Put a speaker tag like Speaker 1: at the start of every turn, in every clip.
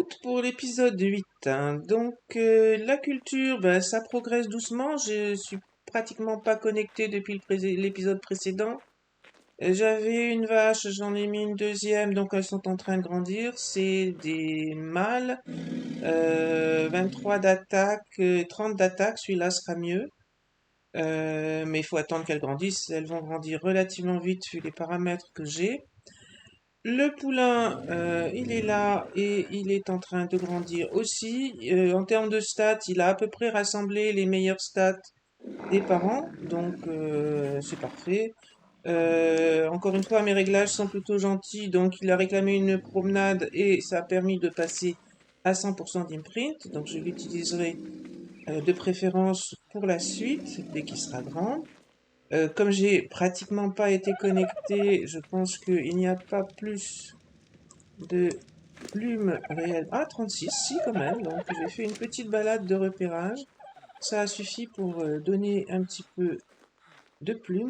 Speaker 1: Écoute, pour l'épisode 8, hein, donc la culture, ça progresse doucement. Je suis pratiquement pas connecté depuis l'épisode précédent. J'avais une vache, j'en ai mis une deuxième, donc elles sont en train de grandir. C'est des mâles, 23 d'attaque, 30 d'attaque, celui-là sera mieux. Mais il faut attendre qu'elles grandissent. Elles vont grandir relativement vite vu les paramètres que j'ai. Le poulain, il est là et il est en train de grandir aussi. En termes de stats, il a à peu près rassemblé les meilleures stats des parents, donc c'est parfait. Encore une fois, mes réglages sont plutôt gentils, donc il a réclamé une promenade et ça a permis de passer à 100% d'imprint, donc je l'utiliserai de préférence pour la suite, dès qu'il sera grand. Comme j'ai pratiquement pas été connecté, je pense qu'il n'y a pas plus de plumes réelles. Ah, 36, si quand même. Donc j'ai fait une petite balade de repérage. Ça a suffi pour donner un petit peu de plumes.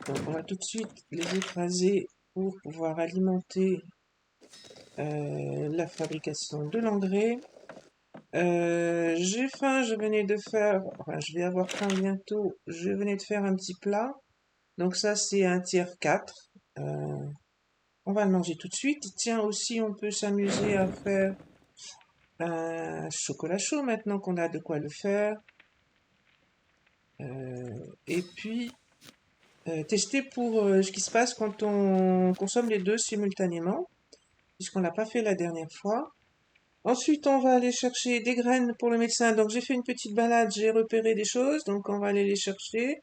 Speaker 1: Donc on va tout de suite les écraser pour pouvoir alimenter la fabrication de l'engrais. J'ai faim, je venais de faire, enfin je vais avoir faim bientôt, je venais de faire un petit plat. Donc ça c'est un tiers 4. On va le manger tout de suite. Tiens, aussi on peut s'amuser à faire un chocolat chaud maintenant qu'on a de quoi le faire. Et puis tester pour ce qui se passe quand on consomme les deux simultanément, puisqu'on l'a pas fait la dernière fois. Ensuite, on va aller chercher des graines pour le médecin. Donc j'ai fait une petite balade, j'ai repéré des choses, donc on va aller les chercher.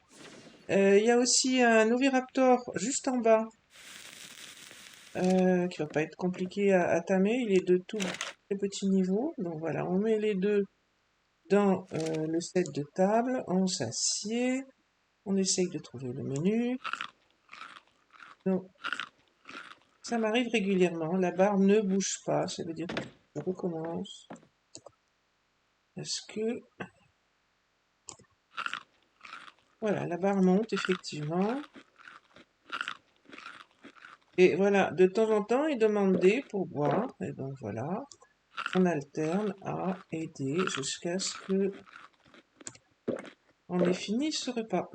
Speaker 1: Il y a aussi un oviraptor juste en bas, qui va pas être compliqué à tamer. Il est de tout très petit niveau. Donc voilà, on met les deux dans le set de table, on s'assied, on essaye de trouver le menu. Donc, ça m'arrive régulièrement, la barre ne bouge pas, ça veut dire que je recommence. Parce que, voilà, la barre monte effectivement. Et voilà, de temps en temps, il demande D pour boire. Et donc voilà, on alterne A et D jusqu'à ce que on ait fini ce repas.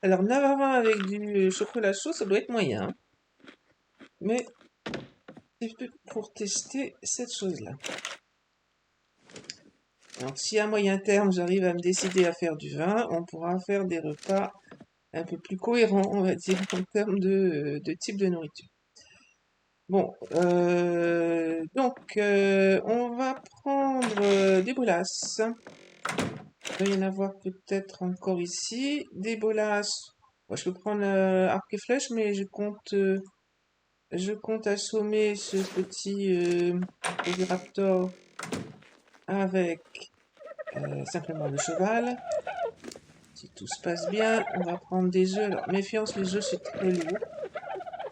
Speaker 1: Alors, Navarin avec du chocolat chaud, ça doit être moyen. Mais c'est pour tester cette chose-là. Alors, si à moyen terme, j'arrive à me décider à faire du vin, on pourra faire des repas un peu plus cohérents, on va dire, en termes de type de nourriture. Bon, donc, on va prendre des bolasses. Il va y en avoir peut-être encore ici. Des bolasses. Bon, je peux prendre arc et flèche, mais je compte assommer ce petit oviraptor avec simplement le cheval. Si tout se passe bien, on va prendre des œufs. Alors, méfiance, les œufs, c'est très lourd.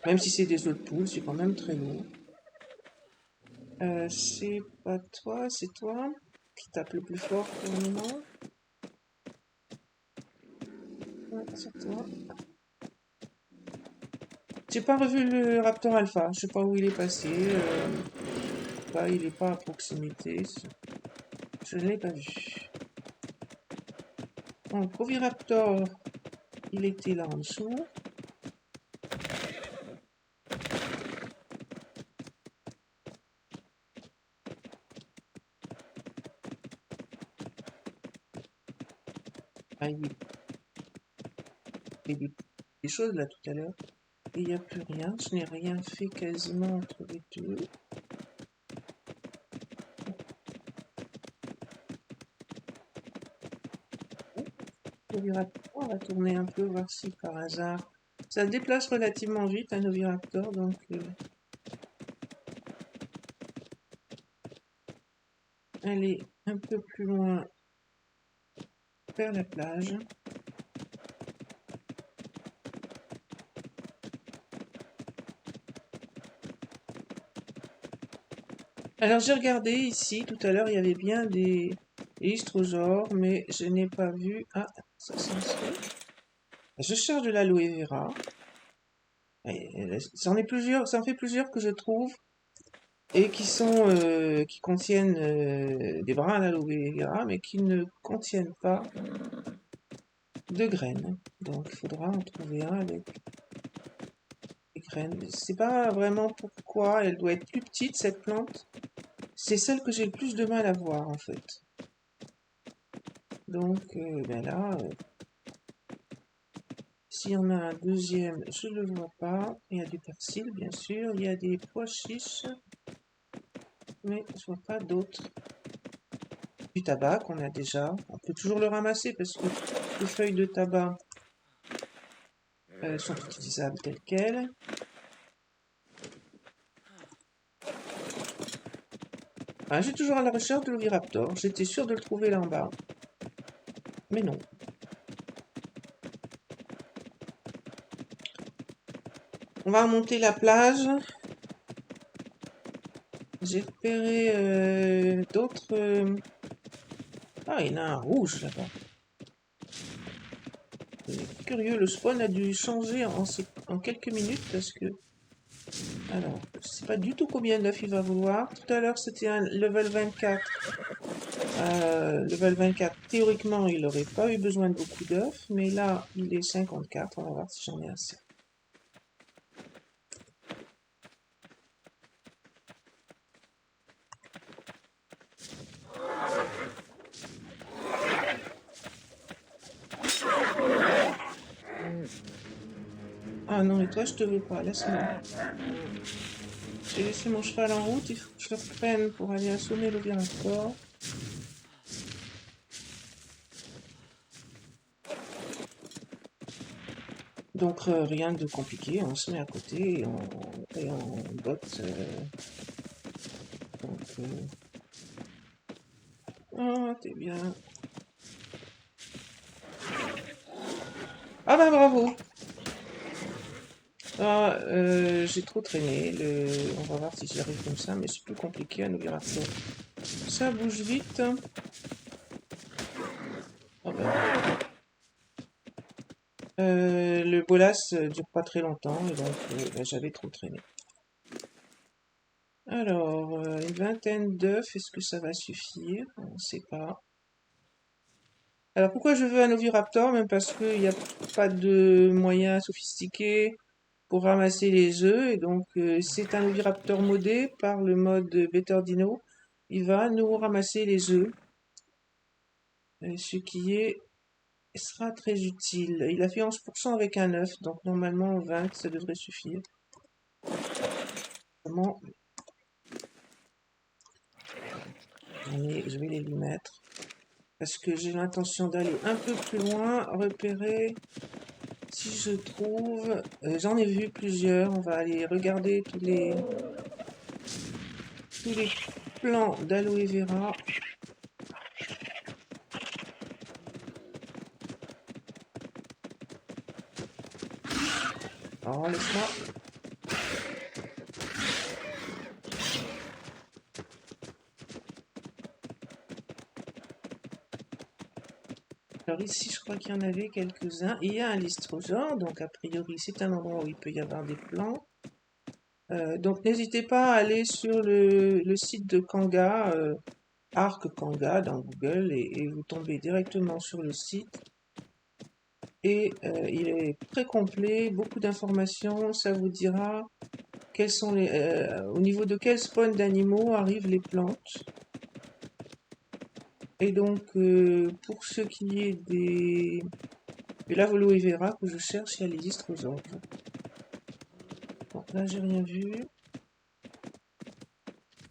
Speaker 1: Même si c'est des œufs de poule, c'est quand même très lourd. C'est pas toi, c'est toi qui tape le plus fort pour le moment. Ouais, c'est toi. J'ai pas revu le Raptor Alpha. Je sais pas où il est passé. Là, il est pas à proximité. Je ne l'ai pas vu. Donc, Oviraptor, il était là en dessous. Ah, il y a des choses là tout à l'heure. Et il n'y a plus rien. Je n'ai rien fait quasiment entre les deux. Oviraptor, on va tourner un peu, voir si par hasard. Ça se déplace relativement vite, un Oviraptor, donc aller un peu plus loin vers la plage. Alors j'ai regardé ici, tout à l'heure il y avait bien des hystrosaures, mais je n'ai pas vu... Ah, ça s'en fait. Je cherche de l'aloe vera. C'en est plusieurs, ça en fait plusieurs que je trouve et qui contiennent des brins d'aloe vera, mais qui ne contiennent pas de graines. Donc il faudra en trouver un avec des graines. Je sais pas vraiment pourquoi elle doit être plus petite cette plante. C'est celle que j'ai le plus de mal à voir en fait. Donc ben là, s'il y en a un deuxième, je ne le vois pas. Il y a du persil bien sûr, il y a des pois chiches, mais je vois pas d'autres. Du tabac qu'on a déjà. On peut toujours le ramasser parce que les feuilles de tabac sont utilisables telles quelles. Ah, j'ai toujours à la recherche de l'oviraptor. J'étais sûr de le trouver là en bas. Mais non. On va remonter la plage. J'ai repéré d'autres... Ah, il y en a un rouge là-bas. C'est curieux, le spawn a dû changer en quelques minutes parce que... Alors, je sais pas du tout combien d'œufs il va vouloir. Tout à l'heure, c'était un level 24. Level 24, théoriquement, il n'aurait pas eu besoin de beaucoup d'œufs, mais là, il est 54. On va voir si j'en ai assez. Ah non, et toi, je te veux pas, laisse-moi. J'ai laissé mon cheval en route, il faut que je le reprenne pour aller assommer l'oviraptor. Donc rien de compliqué, on se met à côté et on botte. Donc, oh, t'es bien. Ah bah bravo! Ah, j'ai trop traîné. On va voir si j'y arrive comme ça, mais c'est plus compliqué un oviraptor. Ça bouge vite. Ah bah. Le bolas dure pas très longtemps, et donc bah, j'avais trop traîné. Alors, une vingtaine d'œufs, est-ce que ça va suffire? On ne sait pas. Alors pourquoi je veux un oviraptor? Même parce qu'il n'y a pas de moyens sophistiqués pour ramasser les œufs. Et donc c'est un oviraptor modé par le mode Better Dino. Il va nous ramasser les œufs. Ce qui sera très utile. Il a fait 11% avec un œuf. Donc normalement 20 ça devrait suffire. Comment? Je vais les lui mettre. Parce que j'ai l'intention d'aller un peu plus loin, repérer si je trouve. J'en ai vu plusieurs, on va aller regarder tous les plants d'aloe vera. Alors laisse-moi. Alors ici je crois qu'il y en avait quelques-uns. Il y a un lystrosaure, donc a priori c'est un endroit où il peut y avoir des plants. Donc n'hésitez pas à aller sur le site de Kanga, Arc Kanga dans Google, et vous tombez directement sur le site. Et il est très complet, beaucoup d'informations, ça vous dira quels sont au niveau de quel spawn d'animaux arrivent les plantes. Et donc pour ce qui est de l'aloe vera que je cherche, il y a les istrosaures. Bon, là j'ai rien vu.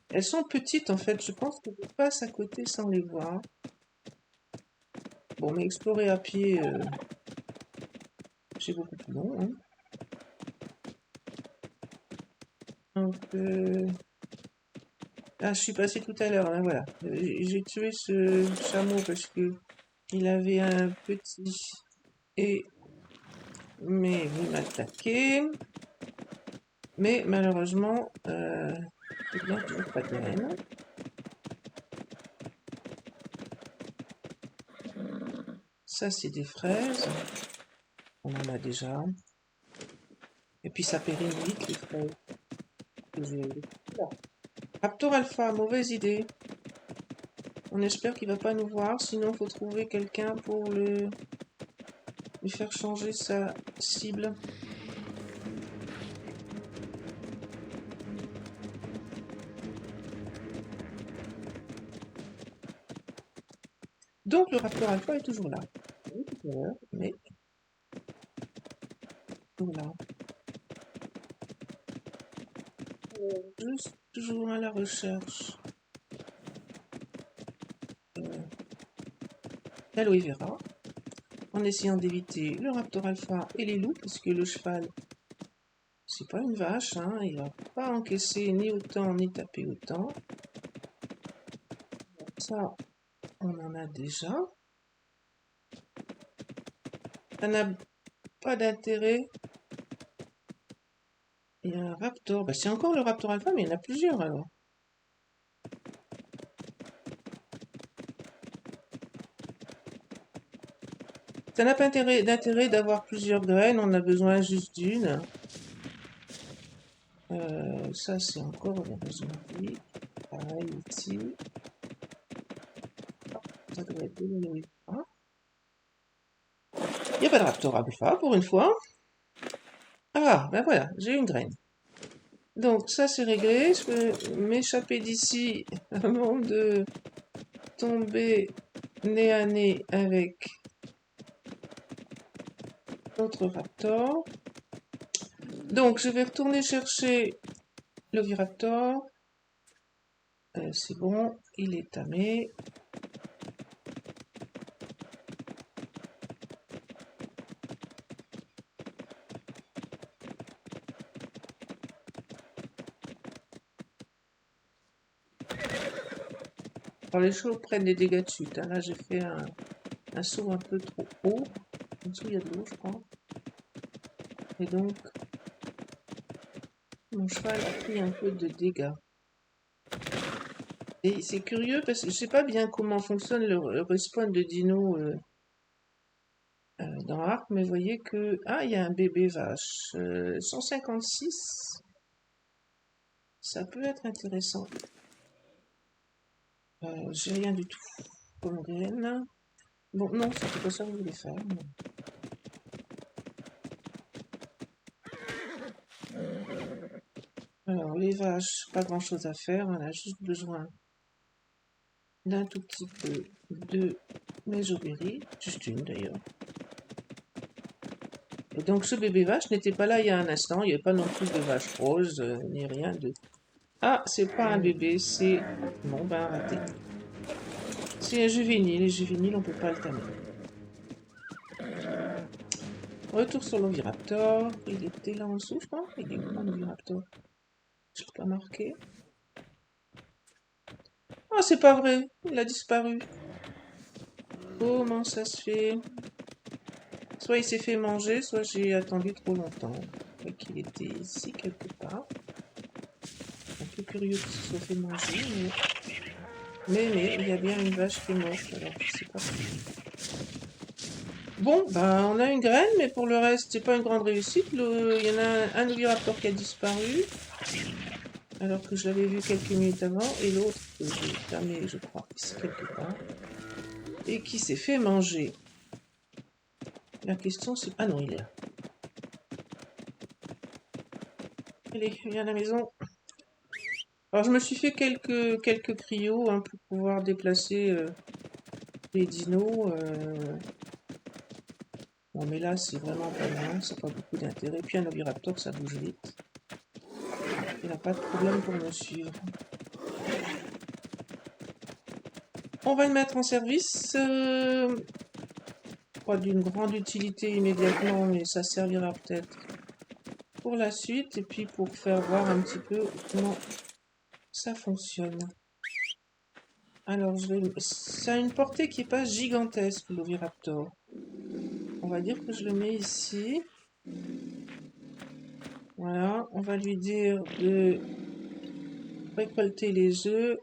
Speaker 1: Elles sont petites en fait, je pense que je passe à côté sans les voir. Bon, mais explorer à pied, c'est beaucoup plus long. Hein. Donc, ah, je suis passé tout à l'heure, là, voilà. J'ai tué ce chameau parce que il avait un petit et mais il m'a attaqué. Mais malheureusement, eh bien, toujours pas de graines. Ça, c'est des fraises. On en a déjà. Et puis ça périme vite les fraises. Raptor Alpha, mauvaise idée. On espère qu'il va pas nous voir, sinon il faut trouver quelqu'un pour lui faire changer sa cible. Donc le Raptor Alpha est toujours là. Oui, tout à l'heure, mais toujours là. Juste toujours à la recherche d'aloe vera, en essayant d'éviter le Raptor Alpha et les loups, parce que le cheval, c'est pas une vache, hein, il va pas encaisser ni autant ni taper autant. Ça, on en a déjà. Ça n'a pas d'intérêt. Il y a un Raptor. Bah, c'est encore le Raptor Alpha, mais il y en a plusieurs alors. Ça n'a pas d'intérêt d'avoir plusieurs graines, on a besoin juste d'une. Ça, c'est encore le rosemarie. Pareil ici. Ça doit être de l'aloe vera. Il n'y a pas de Raptor Alpha pour une fois. Ah, ben voilà, j'ai une graine. Donc ça c'est réglé, je peux m'échapper d'ici avant de tomber nez à nez avec notre Raptor. Donc je vais retourner chercher l'Oviraptor. C'est bon, il est tamé. Alors les chevaux prennent des dégâts de chute. Hein. Là j'ai fait un saut un peu trop haut. En dessous il y a de l'eau je crois. Et donc mon cheval a pris un peu de dégâts. Et c'est curieux parce que je sais pas bien comment fonctionne le respawn de dino dans Ark, mais vous voyez que... Ah, il y a un bébé vache. 156. Ça peut être intéressant. J'ai rien du tout comme graine. Bon, non, c'était pas ça que je voulais faire. Alors, les vaches, pas grand chose à faire. On a juste besoin d'un tout petit peu de mésoberry. Juste une d'ailleurs. Et donc, ce bébé vache n'était pas là il y a un instant. Il n'y avait pas non plus de vache rose, ni rien de... Ah, c'est pas un bébé, c'est... Bon, ben, raté. C'est un juvénile. Les juvéniles, on peut pas le tamer. Retour sur l'Oviraptor. Il était là en dessous, je crois. Il est où l'Oviraptor? Je l'ai pas marqué. Ah, c'est pas vrai. Il a disparu. Comment ça se fait? Soit il s'est fait manger, soit j'ai attendu trop longtemps. Je crois qu'il était ici quelque part. Un peu curieux qu'il se soit fait manger, mais il y a bien une vache qui est morte, alors je sais pas. Bon, ben on a une graine, mais pour le reste, c'est pas une grande réussite. Il y en a un Oviraptor qui a disparu, alors que je l'avais vu quelques minutes avant, et l'autre que j'ai tamé, je crois, ici quelque part, et qui s'est fait manger. La question c'est... Ah non, il est là. Allez, viens à la maison. Alors je me suis fait quelques cryos hein, pour pouvoir déplacer les dinos. Bon mais là c'est vraiment pas loin, c'est pas beaucoup d'intérêt. Puis un Oviraptor ça bouge vite. Il n'a pas de problème pour me suivre. On va le mettre en service. Pas d'une grande utilité immédiatement, mais ça servira peut-être pour la suite. Et puis pour faire voir un petit peu comment ça fonctionne. Alors, ça a une portée qui n'est pas gigantesque, l'Oviraptor. On va dire que je le mets ici. Voilà, on va lui dire de récolter les œufs,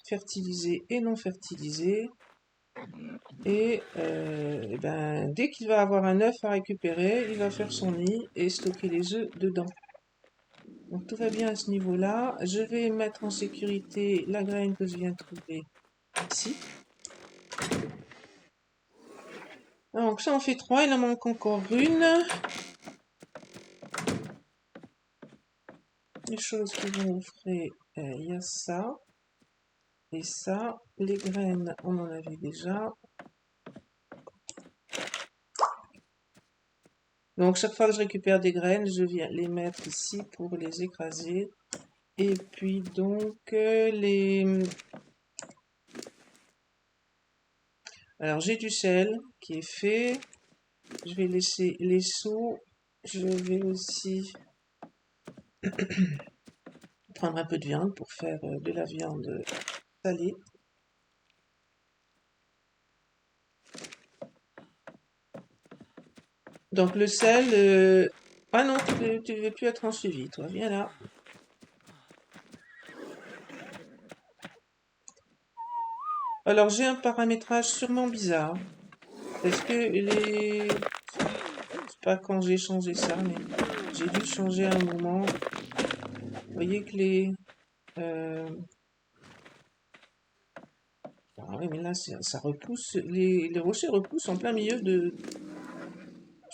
Speaker 1: fertiliser et non fertiliser. Et ben, dès qu'il va avoir un œuf à récupérer, il va faire son nid et stocker les œufs dedans. Donc tout va bien à ce niveau-là. Je vais mettre en sécurité la graine que je viens de trouver ici. Donc ça en fait 3, il en manque encore une. Les choses qui vont offrir, il y a ça. Et ça, les graines, on en avait déjà. Donc chaque fois que je récupère des graines, je viens les mettre ici pour les écraser. Et puis donc Alors j'ai du sel qui est fait. Je vais laisser les seaux. Je vais aussi prendre un peu de viande pour faire de la viande salée. Donc le sel... Ah non, tu ne veux plus être en suivi, toi. Viens là. Alors j'ai un paramétrage sûrement bizarre. Parce que les... C'est pas quand j'ai changé ça, mais j'ai dû changer à un moment. Vous voyez que les... Ah oui, mais là, ça repousse. Les rochers repoussent en plein milieu de...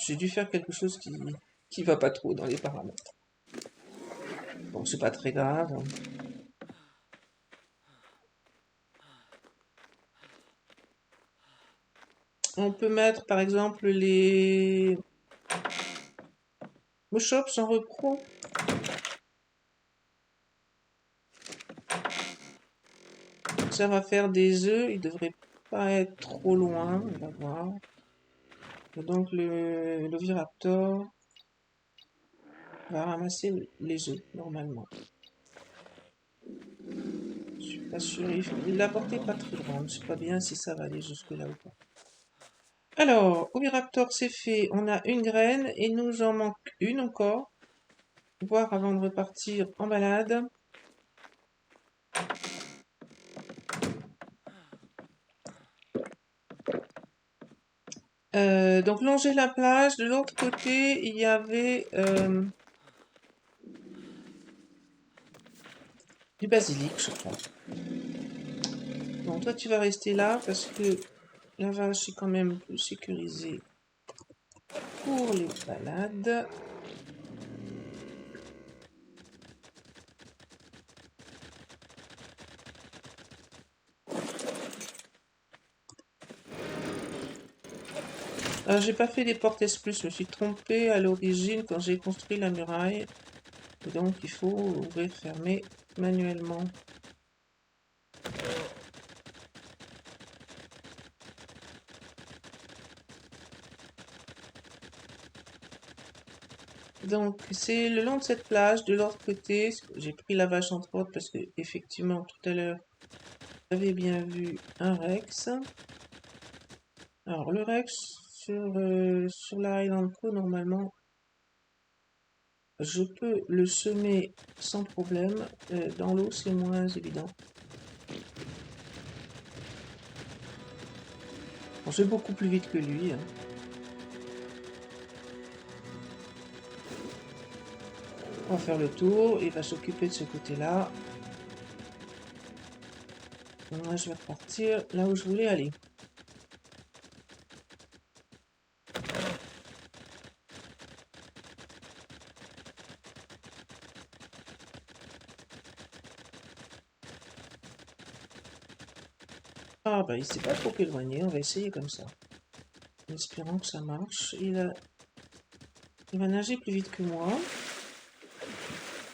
Speaker 1: J'ai dû faire quelque chose qui va pas trop dans les paramètres. Bon, c'est pas très grave. On peut mettre, par exemple, les... Moshops en repro. Ça va faire des œufs. Il devrait pas être trop loin. On va voir. Et donc, le Viraptor va ramasser les œufs, normalement. Je suis pas sûr. Il l'a porté pas très loin. Je sais pas bien si ça va aller jusque là ou pas. Alors, Oviraptor c'est fait. On a une graine et nous en manque une encore. Voir avant de repartir en balade. Donc longer la plage. De l'autre côté, il y avait du basilic, je crois. Bon, toi tu vas rester là parce que la vache est quand même plus sécurisée pour les balades. Alors j'ai pas fait les portes plus, je me suis trompée à l'origine quand j'ai construit la muraille. Et donc il faut ouvrir, fermer manuellement. Donc c'est le long de cette plage, de l'autre côté, j'ai pris la vache entre autres parce que effectivement tout à l'heure j'avais bien vu un Rex. Alors le Rex sur la Highland Co normalement je peux le semer sans problème. Dans l'eau c'est moins évident. Bon, je vais beaucoup plus vite que lui. Hein. On va faire le tour, il va s'occuper de ce côté-là. Moi je vais repartir là où je voulais aller. Ah bah il s'est pas trop éloigné, on va essayer comme ça. En espérant que ça marche. Il va nager plus vite que moi.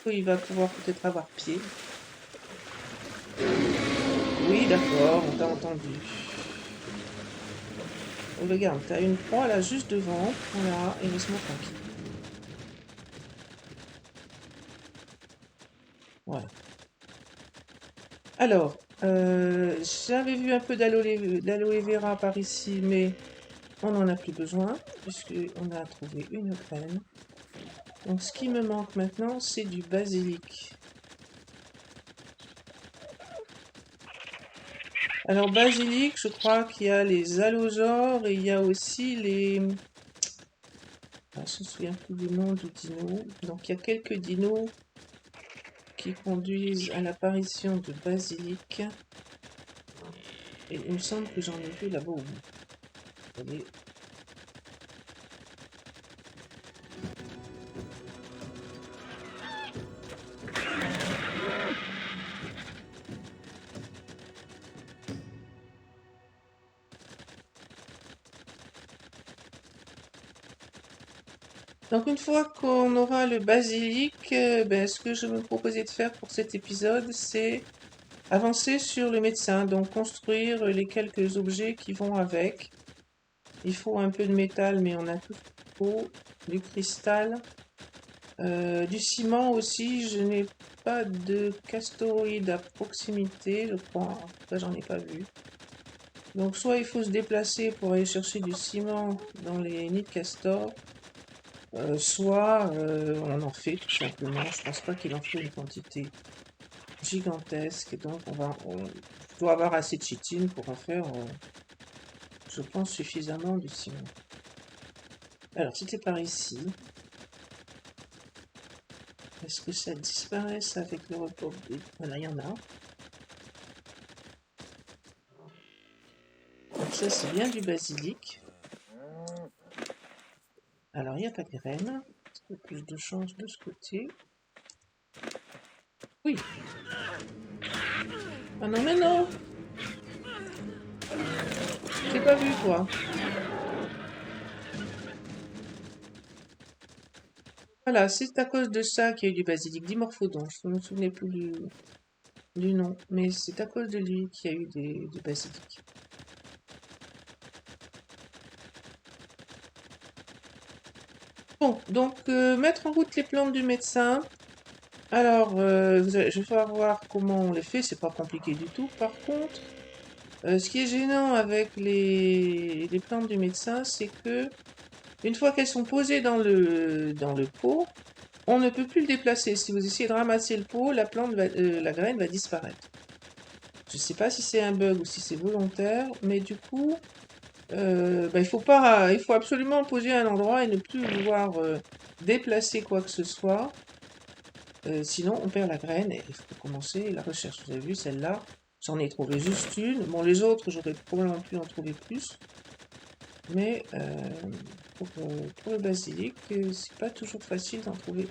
Speaker 1: Il va pouvoir peut-être avoir pied. Oui, d'accord, on t'a entendu. Oh, regarde, t'as une proie là juste devant. Voilà, et laisse-moi tranquille. Voilà. Alors, j'avais vu un peu d'aloe vera par ici, mais on n'en a plus besoin, puisqu'on a trouvé une graine. Donc ce qui me manque maintenant, c'est du basilic. Alors, basilic, je crois qu'il y a les allosaures et il y a aussi les... Ah, je me souviens plus du nom du dino. Donc, il y a quelques dinos qui conduisent à l'apparition de basilic. Et il me semble que j'en ai vu là-bas au bout. Regardez. Donc une fois qu'on aura le basilic, ce que je me proposais de faire pour cet épisode, c'est avancer sur le médecin, donc construire les quelques objets qui vont avec. Il faut un peu de métal, mais on a tout ce qu'il faut, du cristal, du ciment aussi. Je n'ai pas de castoroïde à proximité, je crois. En tout cas, j'en ai pas vu. Donc soit il faut se déplacer pour aller chercher du ciment dans les nids de castor, soit on en fait tout simplement. Je pense pas qu'il en faut une quantité gigantesque, donc on doit avoir assez de chitine pour en faire, je pense, suffisamment de ciment. Alors c'était par ici. Est-ce que ça disparaît avec le repos de... Voilà, il y en a. Donc ça c'est bien du basilic. Alors il n'y a pas de graines. Un peu plus de chance de ce côté. Oui. Ah non mais non. T'es pas vu toi. Voilà, c'est à cause de ça qu'il y a eu du basilic, dimorphodon. Je ne me souvenais plus du nom, mais c'est à cause de lui qu'il y a eu du basilic. Bon, donc mettre en route les plantes du médecin. Alors, je vais falloir voir comment on les fait, c'est pas compliqué du tout. Par contre, ce qui est gênant avec les plantes du médecin, c'est que une fois qu'elles sont posées dans le pot, on ne peut plus le déplacer. Si vous essayez de ramasser le pot, la graine va disparaître. Je ne sais pas si c'est un bug ou si c'est volontaire, mais du coup, il faut absolument poser à un endroit et ne plus vouloir déplacer quoi que ce soit. Sinon, on perd la graine et il faut commencer la recherche. Vous avez vu, celle-là, j'en ai trouvé juste une. Bon, les autres, j'aurais probablement pu en trouver plus. Mais pour le basilic, c'est pas toujours facile d'en trouver.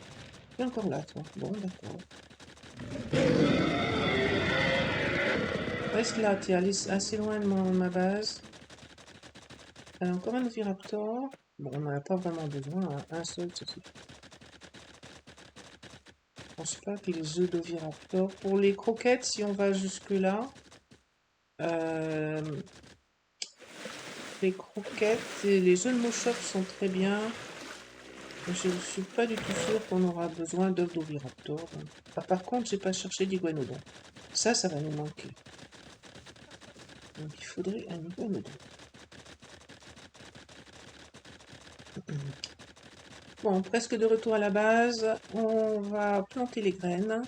Speaker 1: Il est encore là, toi. Bon, d'accord. Reste là, t'es assez loin de ma base. Encore un oviraptor. Bon, on n'en a pas vraiment besoin, hein. Un seul, ça suffit. Je pense pas que les œufs d'oviraptor. Pour les croquettes, si on va jusque-là, les croquettes et les œufs de Moshop sont très bien. Je ne suis pas du tout sûre qu'on aura besoin d'œufs d'oviraptor. Ah, par contre, j'ai pas cherché d'iguanodon. Ça va nous manquer. Donc il faudrait un iguanodon. Bon, presque de retour à la base. On va planter les graines.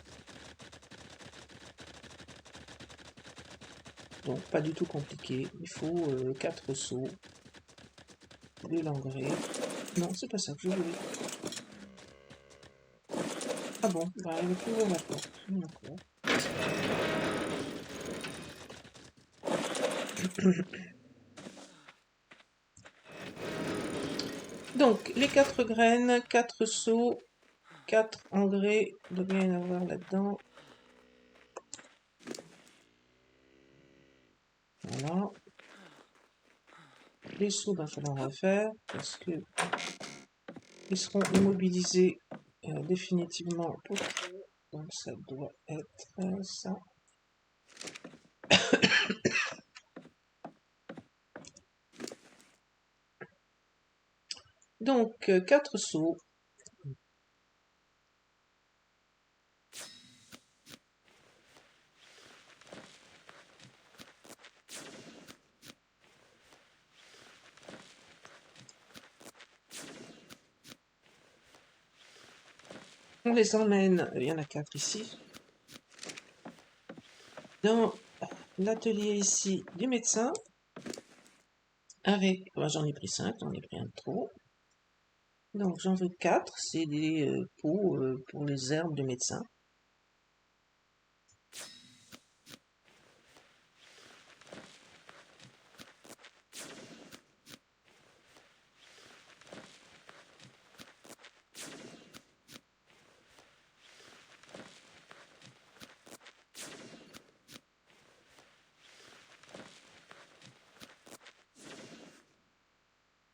Speaker 1: Donc pas du tout compliqué. Il faut 4 seaux de l'engrais. Non, c'est pas ça que je voulais. Ah bon, bah elle est ouvrir la porte. D'accord. Donc, les 4 graines, 4 seaux, 4 engrais, il doit bien y en avoir là-dedans. Voilà. Les seaux, il va falloir refaire parce que ils seront immobilisés définitivement pour donc ça doit être ça. Donc, 4 seaux. On les emmène, il y en a 4 ici, dans l'atelier ici du médecin. Avec, j'en ai pris 5, j'en ai pris un de trop. Donc j'en veux 4, c'est des pots pour les herbes de médecin.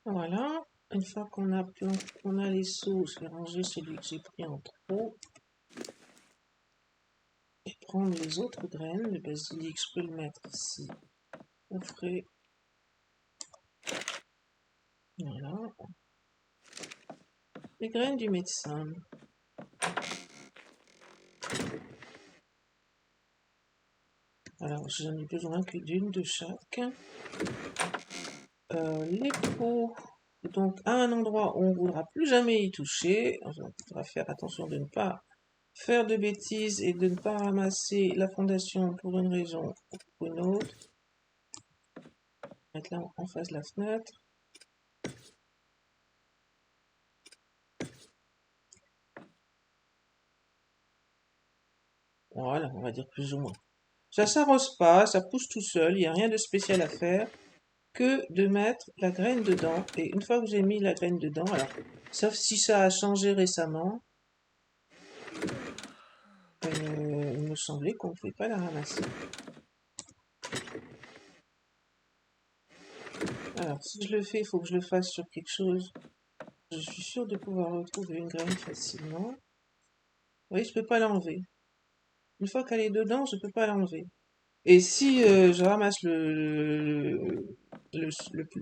Speaker 1: Voilà, une fois qu'on a les seaux, je vais ranger celui que j'ai pris en trop. Et prendre les autres graines. Le basilic, je peux le mettre ici au frais. Voilà. Les graines du médecin. Alors, j'en ai besoin que d'une de chaque. Les pots. Donc, à un endroit où on ne voudra plus jamais y toucher. On devra faire attention de ne pas faire de bêtises et de ne pas ramasser la fondation pour une raison ou pour une autre. Mettre là en face de la fenêtre. Voilà, on va dire plus ou moins. Ça s'arrose pas, ça pousse tout seul, il n'y a rien de spécial à faire que de mettre la graine dedans. Et une fois que j'ai mis la graine dedans, alors, sauf si ça a changé récemment, il me semblait qu'on ne pouvait pas la ramasser. Alors, si je le fais, il faut que je le fasse sur quelque chose. Je suis sûre de pouvoir retrouver une graine facilement. Vous voyez, je peux pas l'enlever. Une fois qu'elle est dedans, je peux pas l'enlever. Et si je ramasse le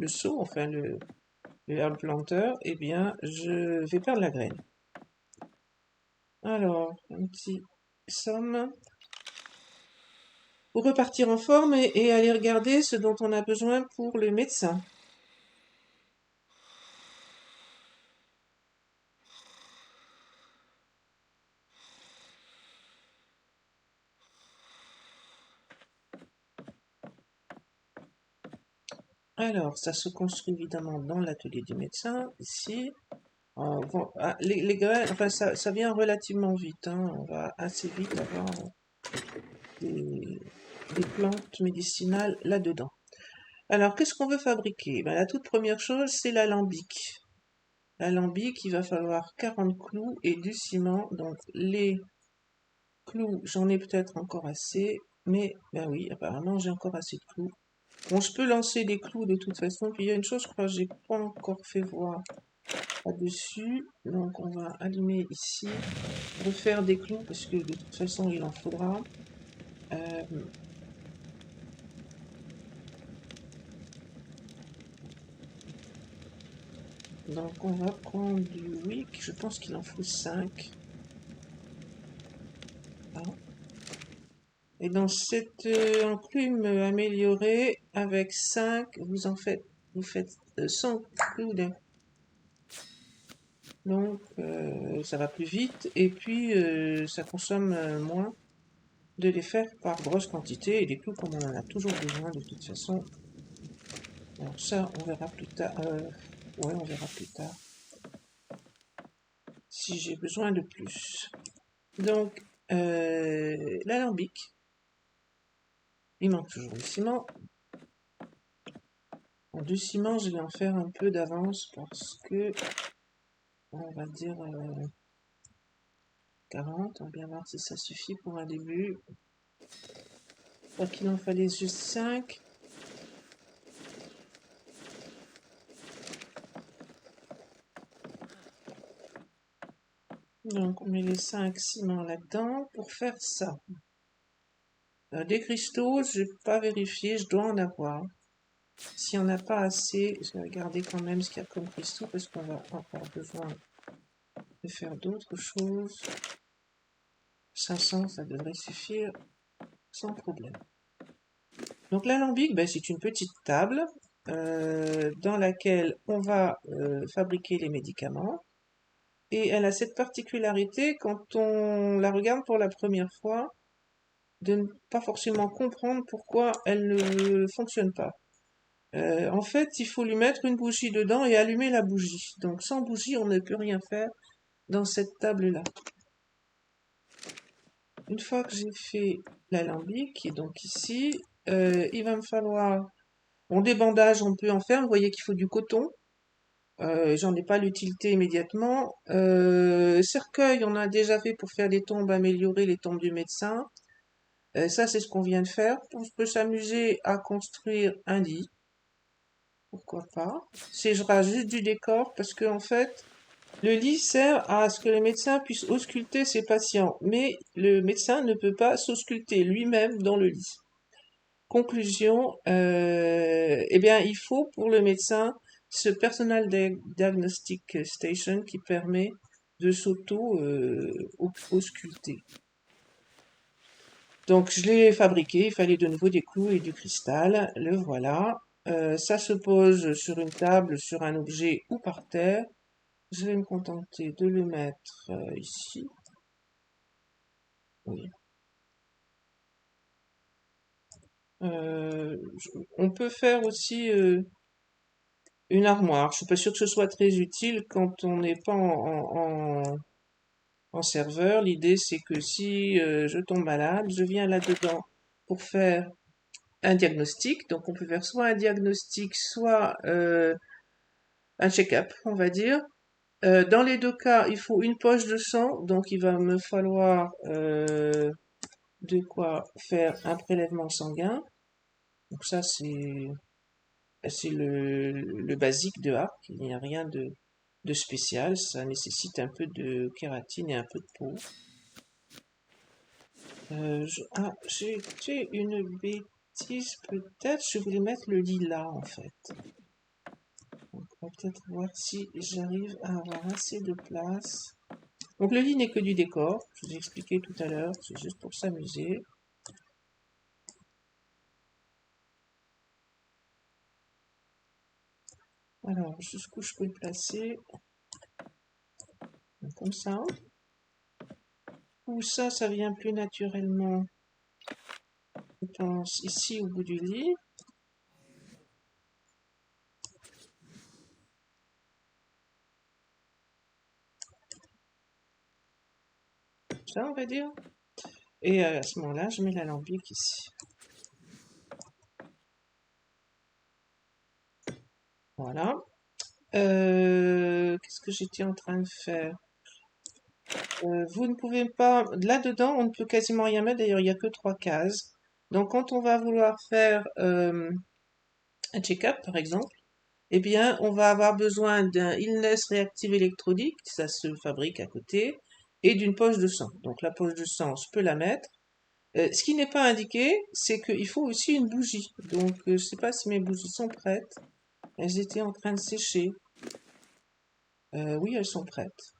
Speaker 1: seau, enfin le herbe planteur, eh bien, je vais perdre la graine. Alors, un petit somme pour repartir en forme et aller regarder ce dont on a besoin pour le médecin. Alors, ça se construit évidemment dans l'atelier du médecin, ici. Les graines, enfin, ça vient relativement vite, hein. On va assez vite avoir des, des plantes médicinales là-dedans. Alors, qu'est-ce qu'on veut fabriquer? Ben, la toute première chose, c'est l'alambic. L'alambic, il va falloir 40 clous et du ciment. Donc, les clous, j'en ai peut-être encore assez. Mais, ben oui, apparemment, j'ai encore assez de clous. Bon, je peux lancer des clous de toute façon. Puis, il y a une chose, je crois, que j'ai pas encore fait voir là-dessus. Donc, on va allumer ici. Refaire des clous, parce que de toute façon, il en faudra. Euh, donc, on va prendre du wick. Je pense qu'il en faut 5. Et dans cette enclume améliorée, avec 5, vous faites 100 clous d'un coup. Donc, ça va plus vite. Et puis, ça consomme moins de les faire par grosse quantité. Et les clous, comme on en a toujours besoin de toute façon. Alors ça, on verra plus tard. Ouais, on verra plus tard. Si j'ai besoin de plus. Donc, l'alambic. Il manque toujours du ciment. En du ciment, je vais en faire un peu d'avance parce que, on va dire 40. On va bien voir si ça suffit pour un début. Je crois qu'il en fallait juste 5. Donc, on met les 5 ciments là-dedans pour faire ça. Des cristaux, je n'ai pas vérifié, je dois en avoir. S'il n'y en a pas assez, je vais regarder quand même ce qu'il y a comme cristaux parce qu'on va avoir besoin de faire d'autres choses. 500, ça devrait suffire sans problème. Donc l'alambic, ben, c'est une petite table dans laquelle on va fabriquer les médicaments. Et elle a cette particularité, quand on la regarde pour la première fois, de ne pas forcément comprendre pourquoi elle ne fonctionne pas. En fait, il faut lui mettre une bougie dedans et allumer la bougie. Donc sans bougie, on ne peut rien faire dans cette table-là. Une fois que j'ai fait l'alambic, qui est donc ici, il va me falloir... Bon, des bandages, on peut en faire. Vous voyez qu'il faut du coton. J'en ai pas l'utilité immédiatement. Cercueil, on a déjà fait pour faire des tombes, améliorer les tombes du médecin. Ça, c'est ce qu'on vient de faire. On peut s'amuser à construire un lit. Pourquoi pas? C'est je rajoute du décor parce que en fait, le lit sert à ce que le médecin puisse ausculter ses patients, mais le médecin ne peut pas s'ausculter lui-même dans le lit. Conclusion, eh bien, il faut pour le médecin ce Personal Diagnostic Station qui permet de s'auto-ausculter. Donc, je l'ai fabriqué, il fallait de nouveau des clous et du cristal, le voilà. Ça se pose sur une table, sur un objet ou par terre. Je vais me contenter de le mettre ici. Oui. On peut faire aussi une armoire. Je suis pas sûre que ce soit très utile quand on n'est pas en serveur. L'idée, c'est que si je tombe malade, je viens là-dedans pour faire un diagnostic. Donc, on peut faire soit un diagnostic, soit un check-up, on va dire. Dans les deux cas, il faut une poche de sang. Donc, il va me falloir de quoi faire un prélèvement sanguin. Donc, ça, c'est le basique de Arc. Il n'y a rien de spécial. Ça nécessite un peu de kératine et un peu de peau. J'ai une bêtise peut-être. Je voulais mettre le lilas en fait. Donc, on va peut-être voir si j'arrive à avoir assez de place. Donc le lit n'est que du décor. Je vous ai expliqué tout à l'heure. C'est juste pour s'amuser. Alors, jusqu'où je peux le placer? Donc, comme ça. Ou ça vient plus naturellement, je pense, ici au bout du lit. Ça, on va dire. Et à ce moment-là, je mets l'alambic ici. Voilà. Qu'est-ce que j'étais en train de faire? Vous ne pouvez pas... Là-dedans, on ne peut quasiment rien mettre. D'ailleurs, il n'y a que 3 cases. Donc, quand on va vouloir faire un check-up, par exemple, eh bien, on va avoir besoin d'un illness réactive électronique, ça se fabrique à côté, et d'une poche de sang. Donc, la poche de sang, je peux la mettre. Ce qui n'est pas indiqué, c'est qu'il faut aussi une bougie. Donc, je ne sais pas si mes bougies sont prêtes. Elles étaient en train de sécher. Oui, elles sont prêtes.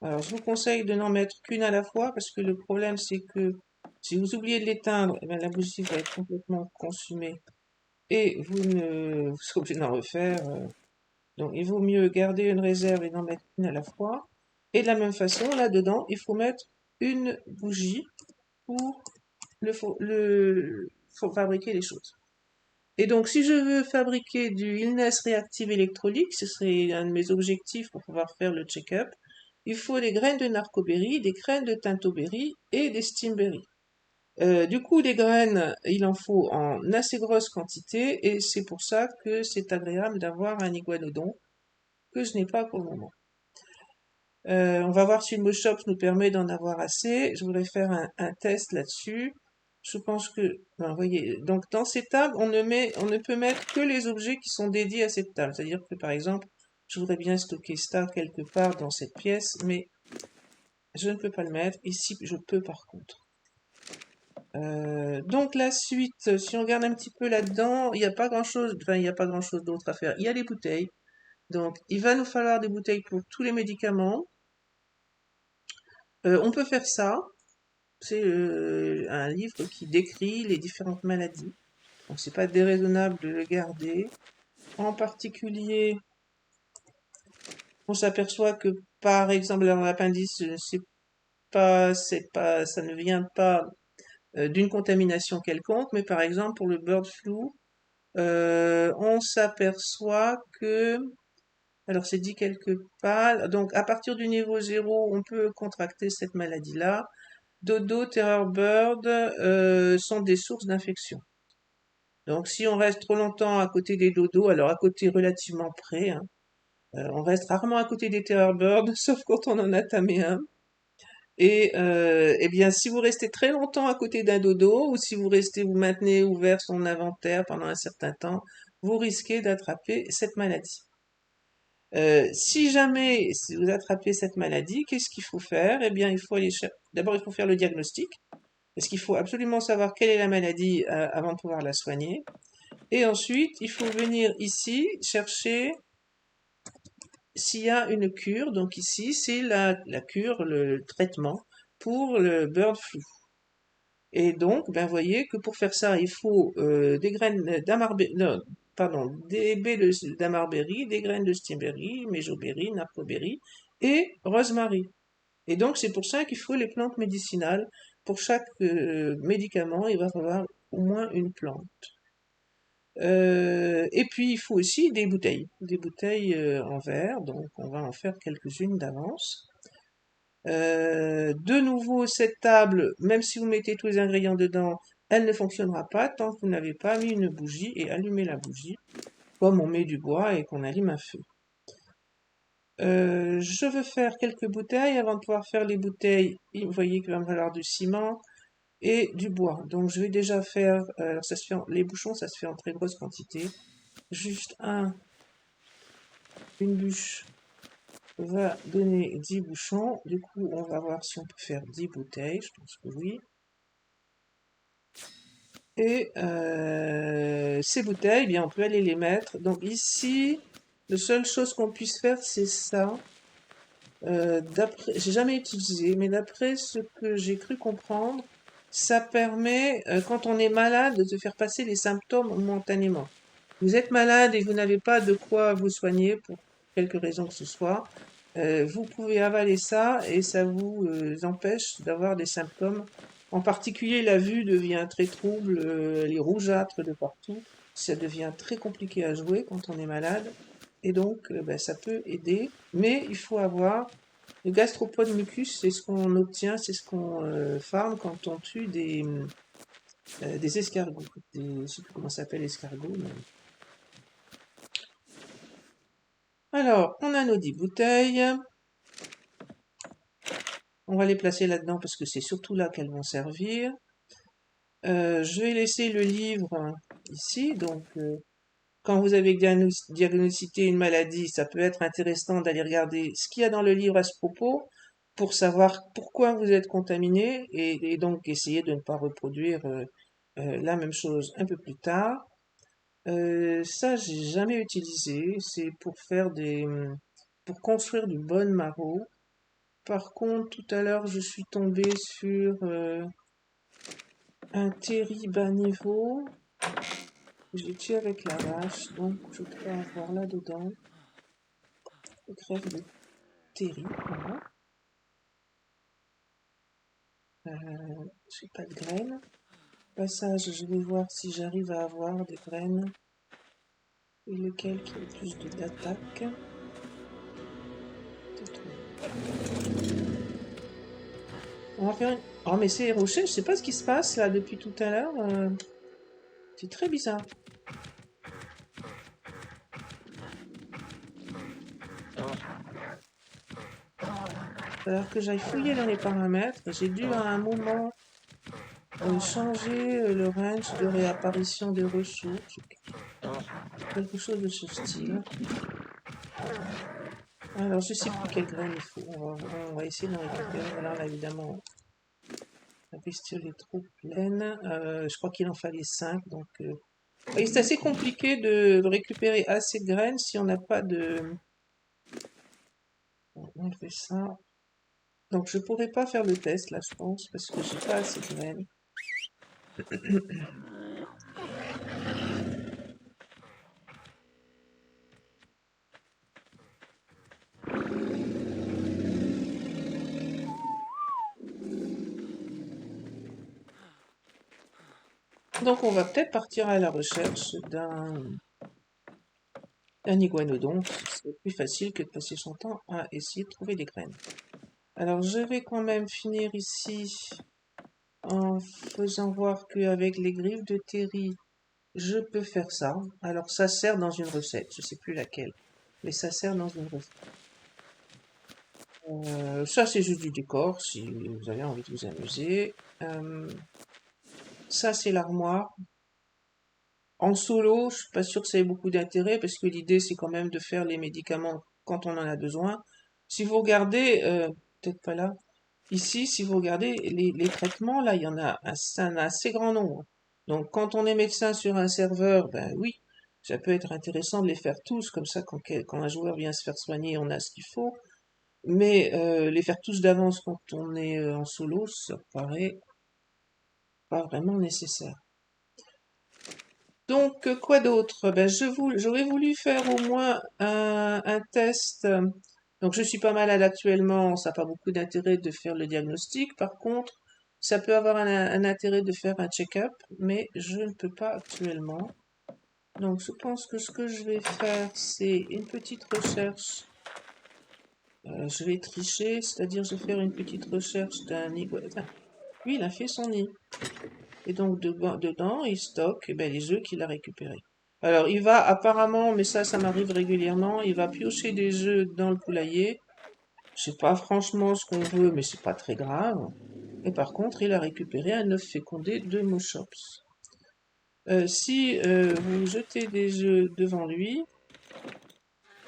Speaker 1: Alors, je vous conseille de n'en mettre qu'une à la fois parce que le problème, c'est que si vous oubliez de l'éteindre, eh bien, la bougie va être complètement consumée et vous serez obligé d'en refaire. Donc, il vaut mieux garder une réserve et n'en mettre qu'une à la fois. Et de la même façon, là-dedans, il faut mettre une bougie pour faut fabriquer les choses. Et donc, si je veux fabriquer du illness réactive électrolyte, ce serait un de mes objectifs pour pouvoir faire le check-up, il faut des graines de narcoberry, des graines de tintoberry et des steamberry. Du coup, les graines, il en faut en assez grosse quantité et c'est pour ça que c'est agréable d'avoir un iguanodon que je n'ai pas pour le moment. On va voir si le Moshop nous permet d'en avoir assez. Je voudrais faire un test là-dessus. Je pense que, ben, vous voyez, donc dans ces tables, on ne peut mettre que les objets qui sont dédiés à cette table. C'est-à-dire que par exemple, je voudrais bien stocker ça quelque part dans cette pièce, mais je ne peux pas le mettre. Ici, je peux par contre. Donc la suite, si on regarde un petit peu là-dedans, il n'y a pas grand-chose, enfin il n'y a pas grand-chose d'autre à faire. Il y a les bouteilles. Donc il va nous falloir des bouteilles pour tous les médicaments. On peut faire ça. C'est un livre qui décrit les différentes maladies. Donc c'est pas déraisonnable de le garder. En particulier, on s'aperçoit que par exemple dans l'appendice, ça ne vient pas d'une contamination quelconque, mais par exemple pour le bird flu, on s'aperçoit que, alors c'est dit quelque part, donc à partir du niveau 0, on peut contracter cette maladie-là. Dodo, terror bird sont des sources d'infection. Donc si on reste trop longtemps à côté des dodos, alors à côté relativement près, hein, on reste rarement à côté des terror birds, sauf quand on en a tamé un. Et eh bien, si vous restez très longtemps à côté d'un dodo, ou si vous maintenez ouvert son inventaire pendant un certain temps, vous risquez d'attraper cette maladie. Si jamais si vous attrapez cette maladie, qu'est-ce qu'il faut faire? Eh bien, il faut aller d'abord, il faut faire le diagnostic, parce qu'il faut absolument savoir quelle est la maladie avant de pouvoir la soigner. Et ensuite, il faut venir ici chercher s'il y a une cure. Donc ici, c'est la cure, le traitement pour le bird flu. Et donc, ben, voyez que pour faire ça, il faut des graines des baies d'amarberry, des graines de stimberry, méjoberry, narcoberry et rosemary. Et donc, c'est pour ça qu'il faut les plantes médicinales. Pour chaque médicament, il va falloir au moins une plante. Et puis, il faut aussi des bouteilles en verre, donc on va en faire quelques-unes d'avance. De nouveau, cette table, même si vous mettez tous les ingrédients dedans, elle ne fonctionnera pas tant que vous n'avez pas mis une bougie et allumé la bougie, comme on met du bois et qu'on allume un feu. Je veux faire quelques bouteilles. Avant de pouvoir faire les bouteilles, vous voyez qu'il va me falloir du ciment et du bois. Donc je vais déjà faire, alors ça se fait les bouchons, ça se fait en très grosse quantité. Juste une bûche va donner 10 bouchons. Du coup, on va voir si on peut faire 10 bouteilles. Je pense que oui. Et ces bouteilles, eh bien, on peut aller les mettre. Donc ici, la seule chose qu'on puisse faire, c'est ça. J'ai jamais utilisé, mais d'après ce que j'ai cru comprendre, ça permet, quand on est malade, de faire passer les symptômes momentanément. Vous êtes malade et vous n'avez pas de quoi vous soigner pour quelque raison que ce soit, vous pouvez avaler ça et ça vous empêche d'avoir des symptômes. En particulier, la vue devient très trouble, les rougeâtres de partout. Ça devient très compliqué à jouer quand on est malade. Et donc, ben, ça peut aider. Mais il faut avoir le gastropode mucus, c'est ce qu'on obtient, c'est ce qu'on farme quand on tue des escargots. Je sais plus comment ça s'appelle l'escargot. Alors, on a nos 10 bouteilles. On va les placer là-dedans parce que c'est surtout là qu'elles vont servir. Je vais laisser le livre ici. Donc, quand vous avez diagnostiqué une maladie, ça peut être intéressant d'aller regarder ce qu'il y a dans le livre à ce propos pour savoir pourquoi vous êtes contaminé et donc essayer de ne pas reproduire la même chose un peu plus tard. Ça, j'ai jamais utilisé. C'est pour faire pour construire du bon marreau. Par contre, tout à l'heure, je suis tombée sur un terri bas niveau. J'ai tué avec la vache, donc je dois avoir là-dedans une crève de terri. Voilà. J'ai pas de graines. Passage, je vais voir si j'arrive à avoir des graines. Et lequel qui a le plus d'attaque. On va faire une... Oh mais c'est rochers, je sais pas ce qui se passe là depuis tout à l'heure. C'est très bizarre. Alors que j'aille fouiller dans les paramètres, j'ai dû à un moment changer le range de réapparition des ressources, quelque chose de ce style. Alors je sais plus quelle graine il faut, on va essayer d'en récupérer. Alors là évidemment la bestiole est trop pleine, je crois qu'il en fallait 5, donc c'est assez compliqué de récupérer assez de graines si on n'a pas de... On fait ça. Donc je pourrais pas faire le test là je pense parce que j'ai pas assez de graines. Donc on va peut-être partir à la recherche d'un iguanodon. C'est plus facile que de passer son temps à essayer de trouver des graines. Alors je vais quand même finir ici en faisant voir qu'avec les griffes de Terry, je peux faire ça. Alors ça sert dans une recette, je sais plus laquelle, mais ça sert dans une recette. Ça c'est juste du décor si vous avez envie de vous amuser. Ça c'est l'armoire. En solo, je suis pas sûr que ça ait beaucoup d'intérêt parce que l'idée c'est quand même de faire les médicaments quand on en a besoin. Si vous regardez, peut-être pas là, ici, si vous regardez les traitements, là, il y en a un assez grand nombre. Donc quand on est médecin sur un serveur, ben oui, ça peut être intéressant de les faire tous, comme ça quand un joueur vient se faire soigner, on a ce qu'il faut. Mais les faire tous d'avance quand on est en solo, ça paraît pas vraiment nécessaire. Donc, quoi d'autre? Ben, j'aurais voulu faire au moins un test. Donc, je suis pas malade actuellement, ça n'a pas beaucoup d'intérêt de faire le diagnostic. Par contre, ça peut avoir un intérêt de faire un check-up, mais je ne peux pas actuellement. Donc, je pense que ce que je vais faire, c'est une petite recherche. Je vais tricher, c'est-à-dire je vais faire une petite recherche d'un iguana. Lui, il a fait son nid. Et donc dedans, il stocke ben, les œufs qu'il a récupérés. Alors il va apparemment, mais ça m'arrive régulièrement, il va piocher des œufs dans le poulailler. C'est pas franchement ce qu'on veut, mais c'est pas très grave. Et par contre, il a récupéré un œuf fécondé de Moschops. Si vous jetez des œufs devant lui,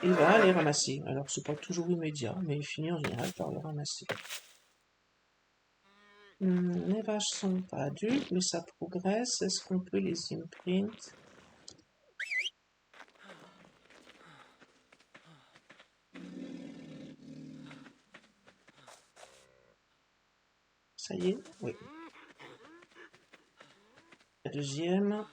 Speaker 1: il va les ramasser. Alors c'est pas toujours immédiat, mais il finit en général par les ramasser. Les vaches sont pas adultes, mais ça progresse. Est-ce qu'on peut les imprint? Ça y est, oui. La deuxième.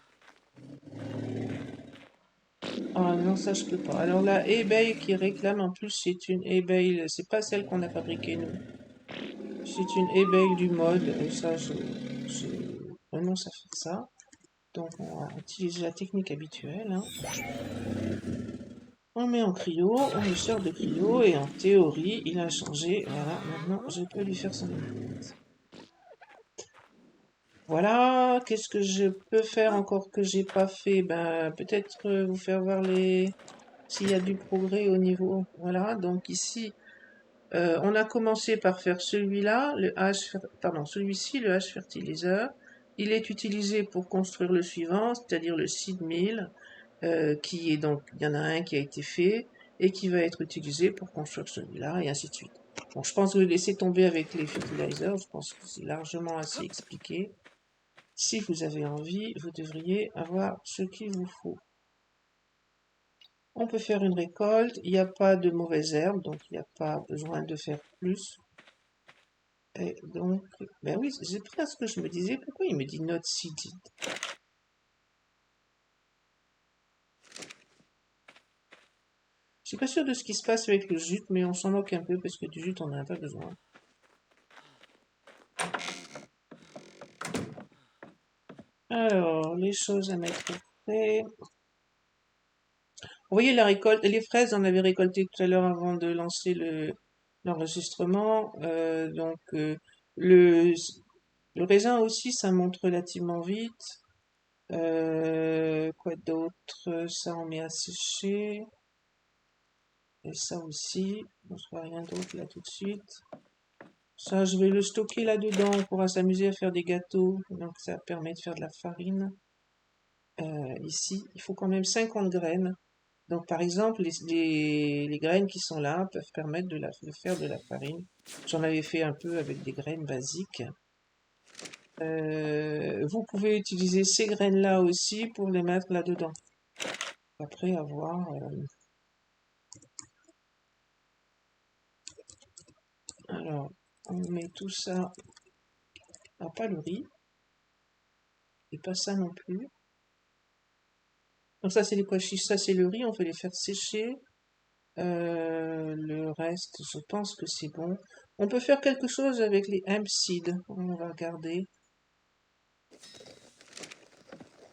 Speaker 1: Ah non, ça je peux pas. Alors la eBay qui réclame en plus, c'est une eBay, c'est pas celle qu'on a fabriquée nous. C'est une eBay du mode, et ça je renonce à faire ça. Donc on va utiliser la technique habituelle, hein. On met en cryo, on le sort de cryo, et en théorie, il a changé. Voilà, maintenant je peux lui faire son imprint. Voilà, qu'est-ce que je peux faire encore que j'ai pas fait? Ben peut-être vous faire voir s'il y a du progrès au niveau. Voilà, donc ici, on a commencé par faire celui-là, pardon, celui-ci, le H fertiliseur. Il est utilisé pour construire le suivant, c'est-à-dire le seed meal, qui est donc, il y en a un qui a été fait et qui va être utilisé pour construire celui-là, et ainsi de suite. Bon, je pense que laisser tomber avec les fertilizers, je pense que c'est largement assez expliqué. Si vous avez envie, vous devriez avoir ce qu'il vous faut. On peut faire une récolte, il n'y a pas de mauvaises herbes, donc il n'y a pas besoin de faire plus. Et donc, ben oui, c'est presque ce que je me disais, pourquoi il me dit not seeded? Je suis pas sûr de ce qui se passe avec le jute, mais on s'en moque un peu parce que du jute on en a pas besoin. Alors, les choses à mettre au frais. Vous voyez la récolte, les fraises, on avait récolté tout à l'heure avant de lancer l'enregistrement. Le, le raisin aussi, ça monte relativement vite. Quoi d'autre? Ça, on met à sécher. Et ça aussi. On se voit rien d'autre là tout de suite. Ça, je vais le stocker là-dedans. On pourra s'amuser à faire des gâteaux. Donc, ça permet de faire de la farine. Ici, il faut quand même 50 graines. Donc, par exemple, les graines qui sont là peuvent permettre de faire de la farine. J'en avais fait un peu avec des graines basiques. Vous pouvez utiliser ces graines-là aussi pour les mettre là-dedans. Après avoir... alors, on met tout ça... Ah, pas le riz. Et pas ça non plus. Donc ça, c'est les pois chiches. Ça, c'est le riz. On peut les faire sécher. Le reste, je pense que c'est bon. On peut faire quelque chose avec les hemp seeds. On va regarder.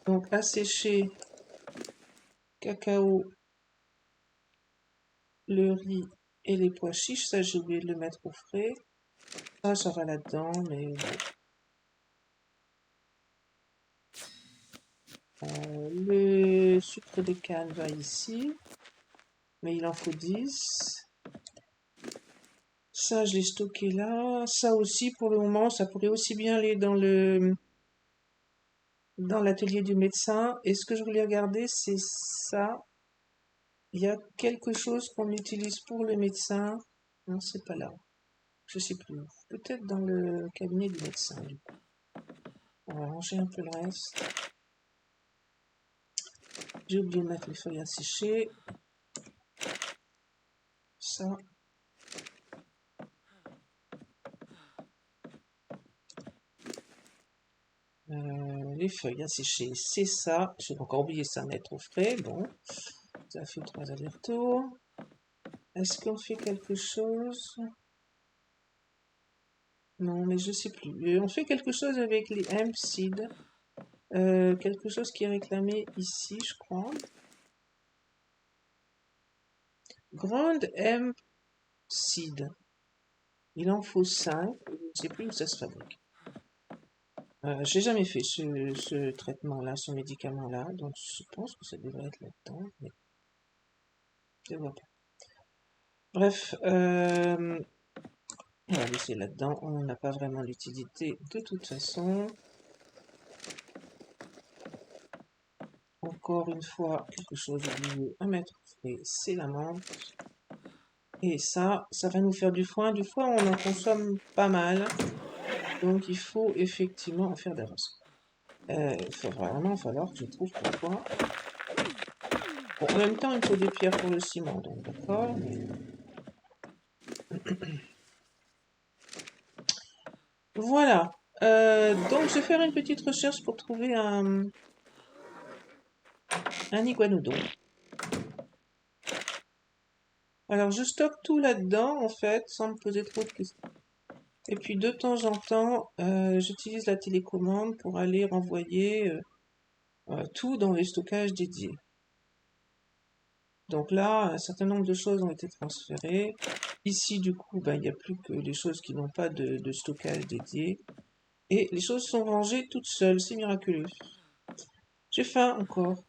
Speaker 1: Donc assécher cacao, le riz et les pois chiches. Ça, j'ai oublié de le mettre au frais. Ça va là-dedans, mais bon. Le sucre de canne va ici, mais il en faut 10. Ça, je l'ai stocké là. Ça aussi, pour le moment, ça pourrait aussi bien aller dans l'atelier du médecin. Et ce que je voulais regarder, c'est ça. Il y a quelque chose qu'on utilise pour le médecin. Non, c'est pas là. Je sais plus. Peut-être dans le cabinet du médecin, du coup. On va ranger un peu le reste. J'ai oublié de mettre les feuilles à sécher. Ça. Les feuilles à sécher, c'est ça. J'ai encore oublié ça à mettre au frais. Bon, ça fait 3 allers-retours. Est-ce qu'on fait quelque chose? Non, mais je sais plus. On fait quelque chose avec les hemp seeds. Quelque chose qui est réclamé ici, je crois. Ground hemp seed. Il en faut 5. Je ne sais plus où ça se fabrique. J'ai jamais fait ce traitement-là, ce médicament-là, donc je pense que ça devrait être là-dedans, mais je ne vois pas. Bref, on va laisser là-dedans, on n'a pas vraiment l'utilité de toute façon. Encore une fois, quelque chose oublié à mettre au frais, c'est la menthe. Et ça va nous faire du foin. Du foin, on en consomme pas mal, donc il faut effectivement en faire des rosses. Il va vraiment falloir que je trouve pourquoi. Bon, en même temps, il me faut des pierres pour le ciment, donc d'accord. Voilà. Donc, je vais faire une petite recherche pour trouver un iguanodon. Alors, je stocke tout là-dedans, en fait, sans me poser trop de questions. Et puis, de temps en temps, j'utilise la télécommande pour aller renvoyer tout dans les stockages dédiés. Donc là, un certain nombre de choses ont été transférées. Ici, du coup, ben, il n'y a plus que les choses qui n'ont pas de stockage dédié. Et les choses sont rangées toutes seules, c'est miraculeux. J'ai faim encore.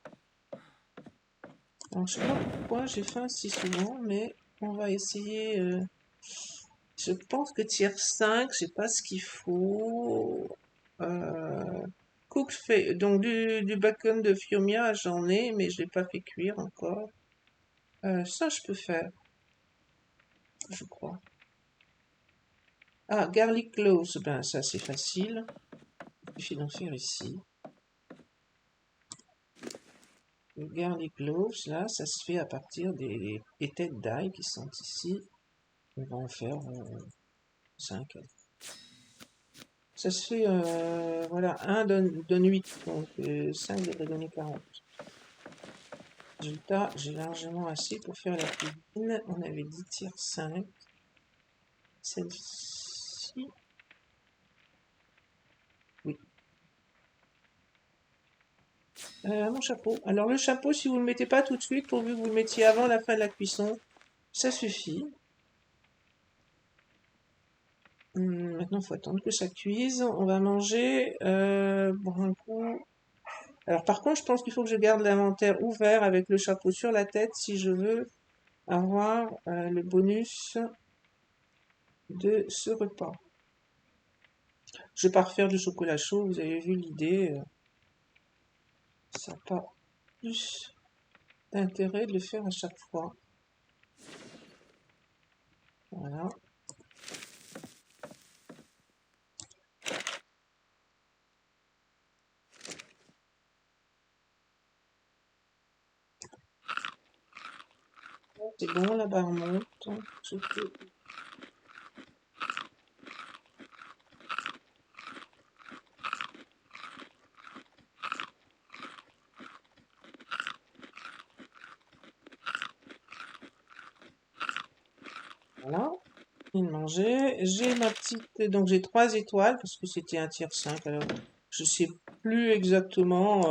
Speaker 1: Alors, je sais pas pourquoi j'ai faim si souvent, mais on va essayer. Je pense que tier 5, je sais pas ce qu'il faut. Donc du bacon de Fiumia, j'en ai, mais je l'ai pas fait cuire encore. Ça, je peux faire, je crois. Ah, garlic cloves, ben ça c'est facile. Il suffit d'en faire ici. Le garlic cloves, là, ça se fait à partir des têtes d'ail qui sont ici. On va en faire 5. Ça se fait, voilà, 1 donne 8, donc 5 devrait donner 40. Résultat, j'ai largement assez pour faire la cuisine. On avait dit tiers 5. Celle-ci, oui. Mon chapeau. Alors le chapeau, si vous ne le mettez pas tout de suite, pourvu que vous le mettiez avant la fin de la cuisson, ça suffit. Maintenant, il faut attendre que ça cuise. On va manger branco. Alors par contre, je pense qu'il faut que je garde l'inventaire ouvert avec le chapeau sur la tête si je veux avoir le bonus de ce repas. Je vais pas refaire du chocolat chaud, vous avez vu l'idée. Ça n'a pas plus d'intérêt de le faire à chaque fois. Voilà. C'est bon, la barre monte. Je peux... Voilà. Fini de manger. J'ai ma petite... Donc j'ai 3 étoiles parce que c'était un tiers 5. Alors Je sais plus exactement.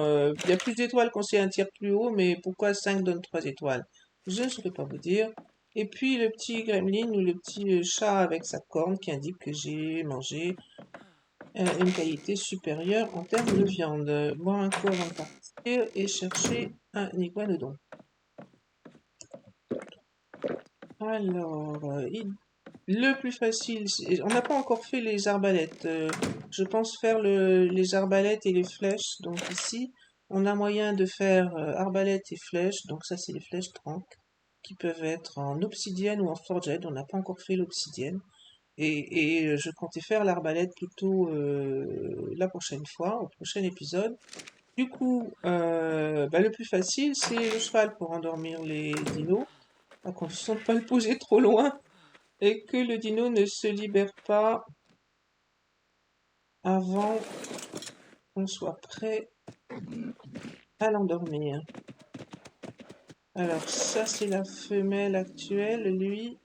Speaker 1: Il y a plus d'étoiles quand c'est un tiers plus haut, mais pourquoi 5 donne 3 étoiles? Je ne saurais pas vous dire. Et puis le petit gremlin ou le petit chat avec sa corne qui indique que j'ai mangé une qualité supérieure en termes de viande. Boire un coup avant de partir et chercher un iguanodon. Alors, le plus facile, on n'a pas encore fait les arbalètes. Je pense faire les arbalètes et les flèches. Donc ici, on a moyen de faire arbalètes et flèches. Donc ça, c'est les flèches tranques qui peuvent être en obsidienne ou en forged. On n'a pas encore fait l'obsidienne. Et je comptais faire l'arbalète plutôt la prochaine fois, au prochain épisode. Du coup, le plus facile, c'est le cheval pour endormir les dinos, à condition de ne pas le poser trop loin et que le dino ne se libère pas avant qu'on soit prêt à l'endormir. Alors ça, c'est la femelle actuelle, lui.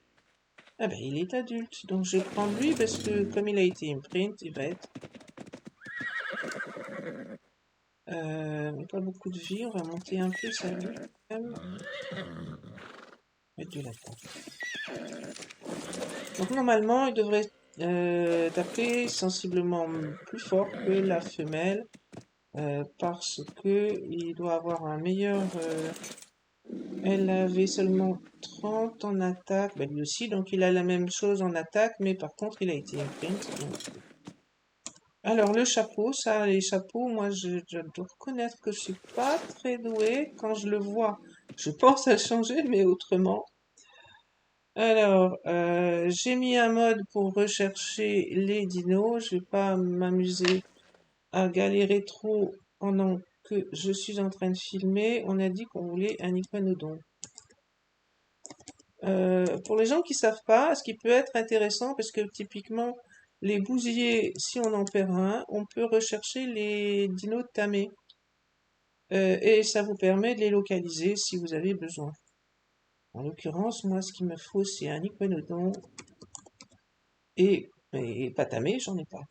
Speaker 1: Ah ben, il est adulte, donc je vais prendre lui parce que comme il a été imprint, il va être... pas beaucoup de vie, on va monter un peu sa vie quand même. Mettre du lapin. Donc normalement, il devrait taper sensiblement plus fort que la femelle parce que il doit avoir un meilleur... elle avait seulement 30 en attaque, bah lui aussi, donc il a la même chose en attaque, mais par contre il a été imprint. Alors le chapeau, ça, les chapeaux, moi je dois reconnaître que je suis pas très douée. Quand je le vois, je pense à changer, mais autrement. Alors, j'ai mis un mode pour rechercher les dinos. Je vais pas m'amuser à galérer trop pendant que je suis en train de filmer. On a dit qu'on voulait un iguanodon. Pour les gens qui savent pas, ce qui peut être intéressant, parce que typiquement, les bousiers, si on en perd un, on peut rechercher les dinos tamés. Et ça vous permet de les localiser si vous avez besoin. En l'occurrence, moi, ce qu'il me faut, c'est un iguanodon et pas tamé, j'en ai pas.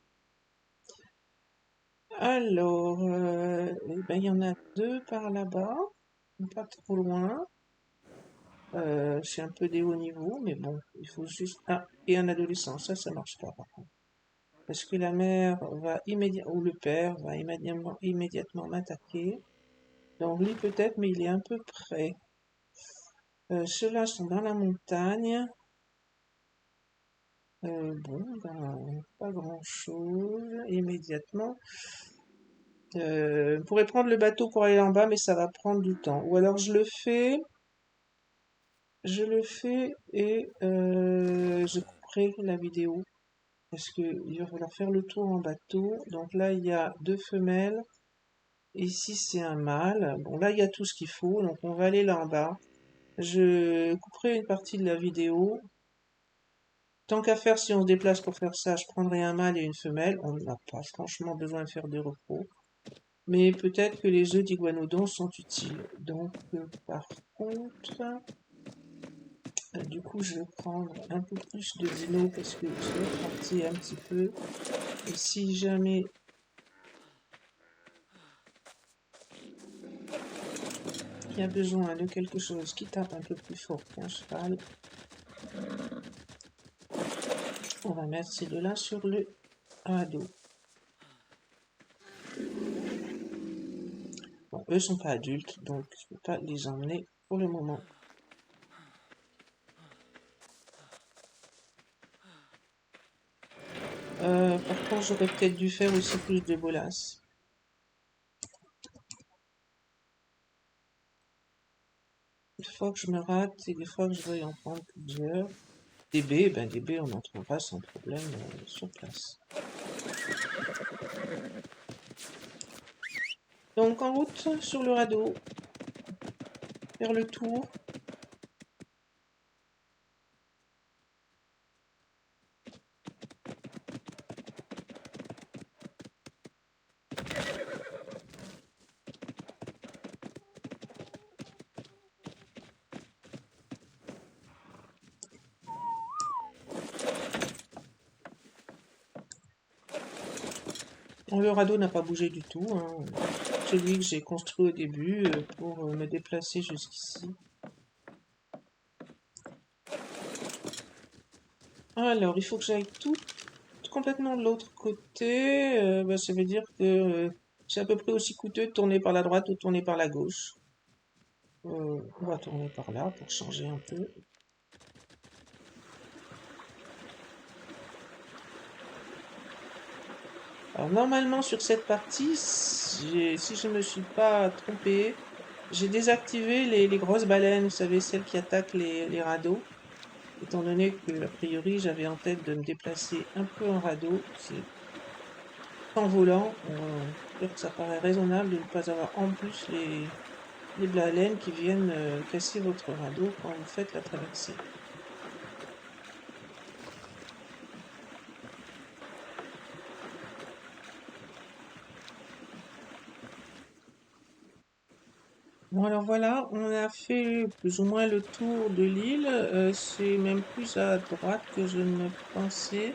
Speaker 1: Alors, il y en a deux par là-bas, pas trop loin. C'est un peu des hauts niveaux, mais bon, il faut juste... Ah, et un adolescent, ça marche pas par contre. Parce que la mère va immédiatement, ou le père va immédiatement m'attaquer. Donc lui peut-être, mais il est un peu près. Ceux-là sont dans la montagne. Pas grand-chose immédiatement. On pourrait prendre le bateau pour aller en bas, mais ça va prendre du temps. Ou alors je le fais et je couperai la vidéo. Parce qu'il va falloir faire le tour en bateau. Donc là, il y a deux femelles. Ici, c'est un mâle. Bon, là, il y a tout ce qu'il faut. Donc, on va aller là en bas. Je couperai une partie de la vidéo. Tant qu'à faire, si on se déplace pour faire ça, je prendrai un mâle et une femelle. On n'a pas franchement besoin de faire de repos. Mais peut-être que les œufs d'iguanodon sont utiles. Donc, par contre, du coup, je vais prendre un peu plus de dinos parce que je vais partir un petit peu. Et si jamais il y a besoin de quelque chose qui tape un peu plus fort qu'un cheval, on va mettre ces deux-là sur le radeau. Bon, eux sont pas adultes, donc je ne peux pas les emmener pour le moment. Par contre, j'aurais peut-être dû faire aussi plus de bolas. Des fois que je me rate et des fois que je vais en prendre plusieurs. Des baies, on en trouvera sans problème sur place. Donc en route sur le radeau, faire le tour. Bon, le radeau n'a pas bougé du tout, hein. Celui que j'ai construit au début pour me déplacer jusqu'ici. Alors, il faut que j'aille tout complètement de l'autre côté. Bah, ça veut dire que c'est à peu près aussi coûteux de tourner par la droite ou de tourner par la gauche. On va tourner par là pour changer un peu. Alors normalement sur cette partie, si je ne me suis pas trompé, j'ai désactivé les grosses baleines, vous savez, celles qui attaquent les radeaux. Étant donné que, a priori, j'avais en tête de me déplacer un peu en radeau, en volant, ça paraît raisonnable de ne pas avoir en plus les baleines qui viennent casser votre radeau quand vous faites la traversée. Bon alors voilà, on a fait plus ou moins le tour de l'île. C'est même plus à droite que je ne pensais.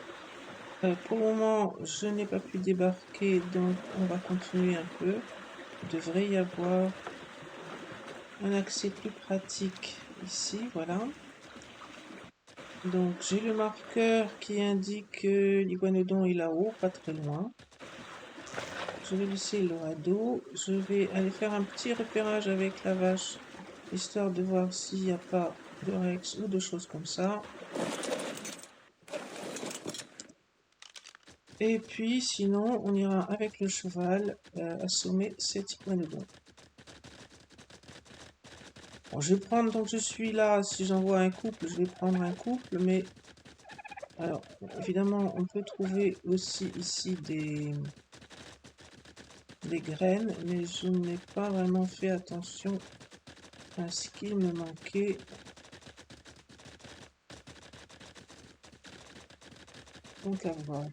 Speaker 1: Pour le moment, je n'ai pas pu débarquer, donc on va continuer un peu. Il devrait y avoir un accès plus pratique ici, voilà. Donc j'ai le marqueur qui indique que l'iguanodon est là-haut, pas très loin. Je vais laisser le radeau. Je vais aller faire un petit repérage avec la vache, histoire de voir s'il n'y a pas de rex ou de choses comme ça. Et puis sinon, on ira avec le cheval assommer cet iguanodon. Bon, je vais prendre, donc je suis là, si j'en vois un couple, je vais prendre un couple, mais alors évidemment on peut trouver aussi ici des graines, mais je n'ai pas vraiment fait attention à ce qu'il me manquait. Donc à voir.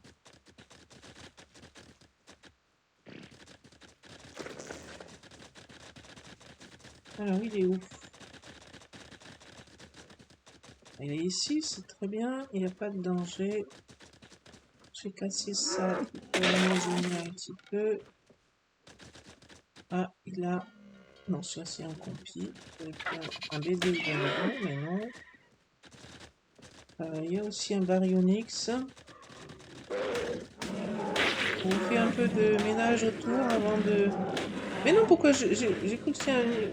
Speaker 1: Alors il est où? Il est ici, c'est très bien, il n'y a pas de danger. J'ai cassé ça pour l'imaginer un petit peu. Ah, il a... Non, ça c'est un compi. Un bébé iguanodon, mais non. Il y a aussi un baryonyx. On fait un peu de ménage autour avant de... Mais non, pourquoi j'ai cru que c'était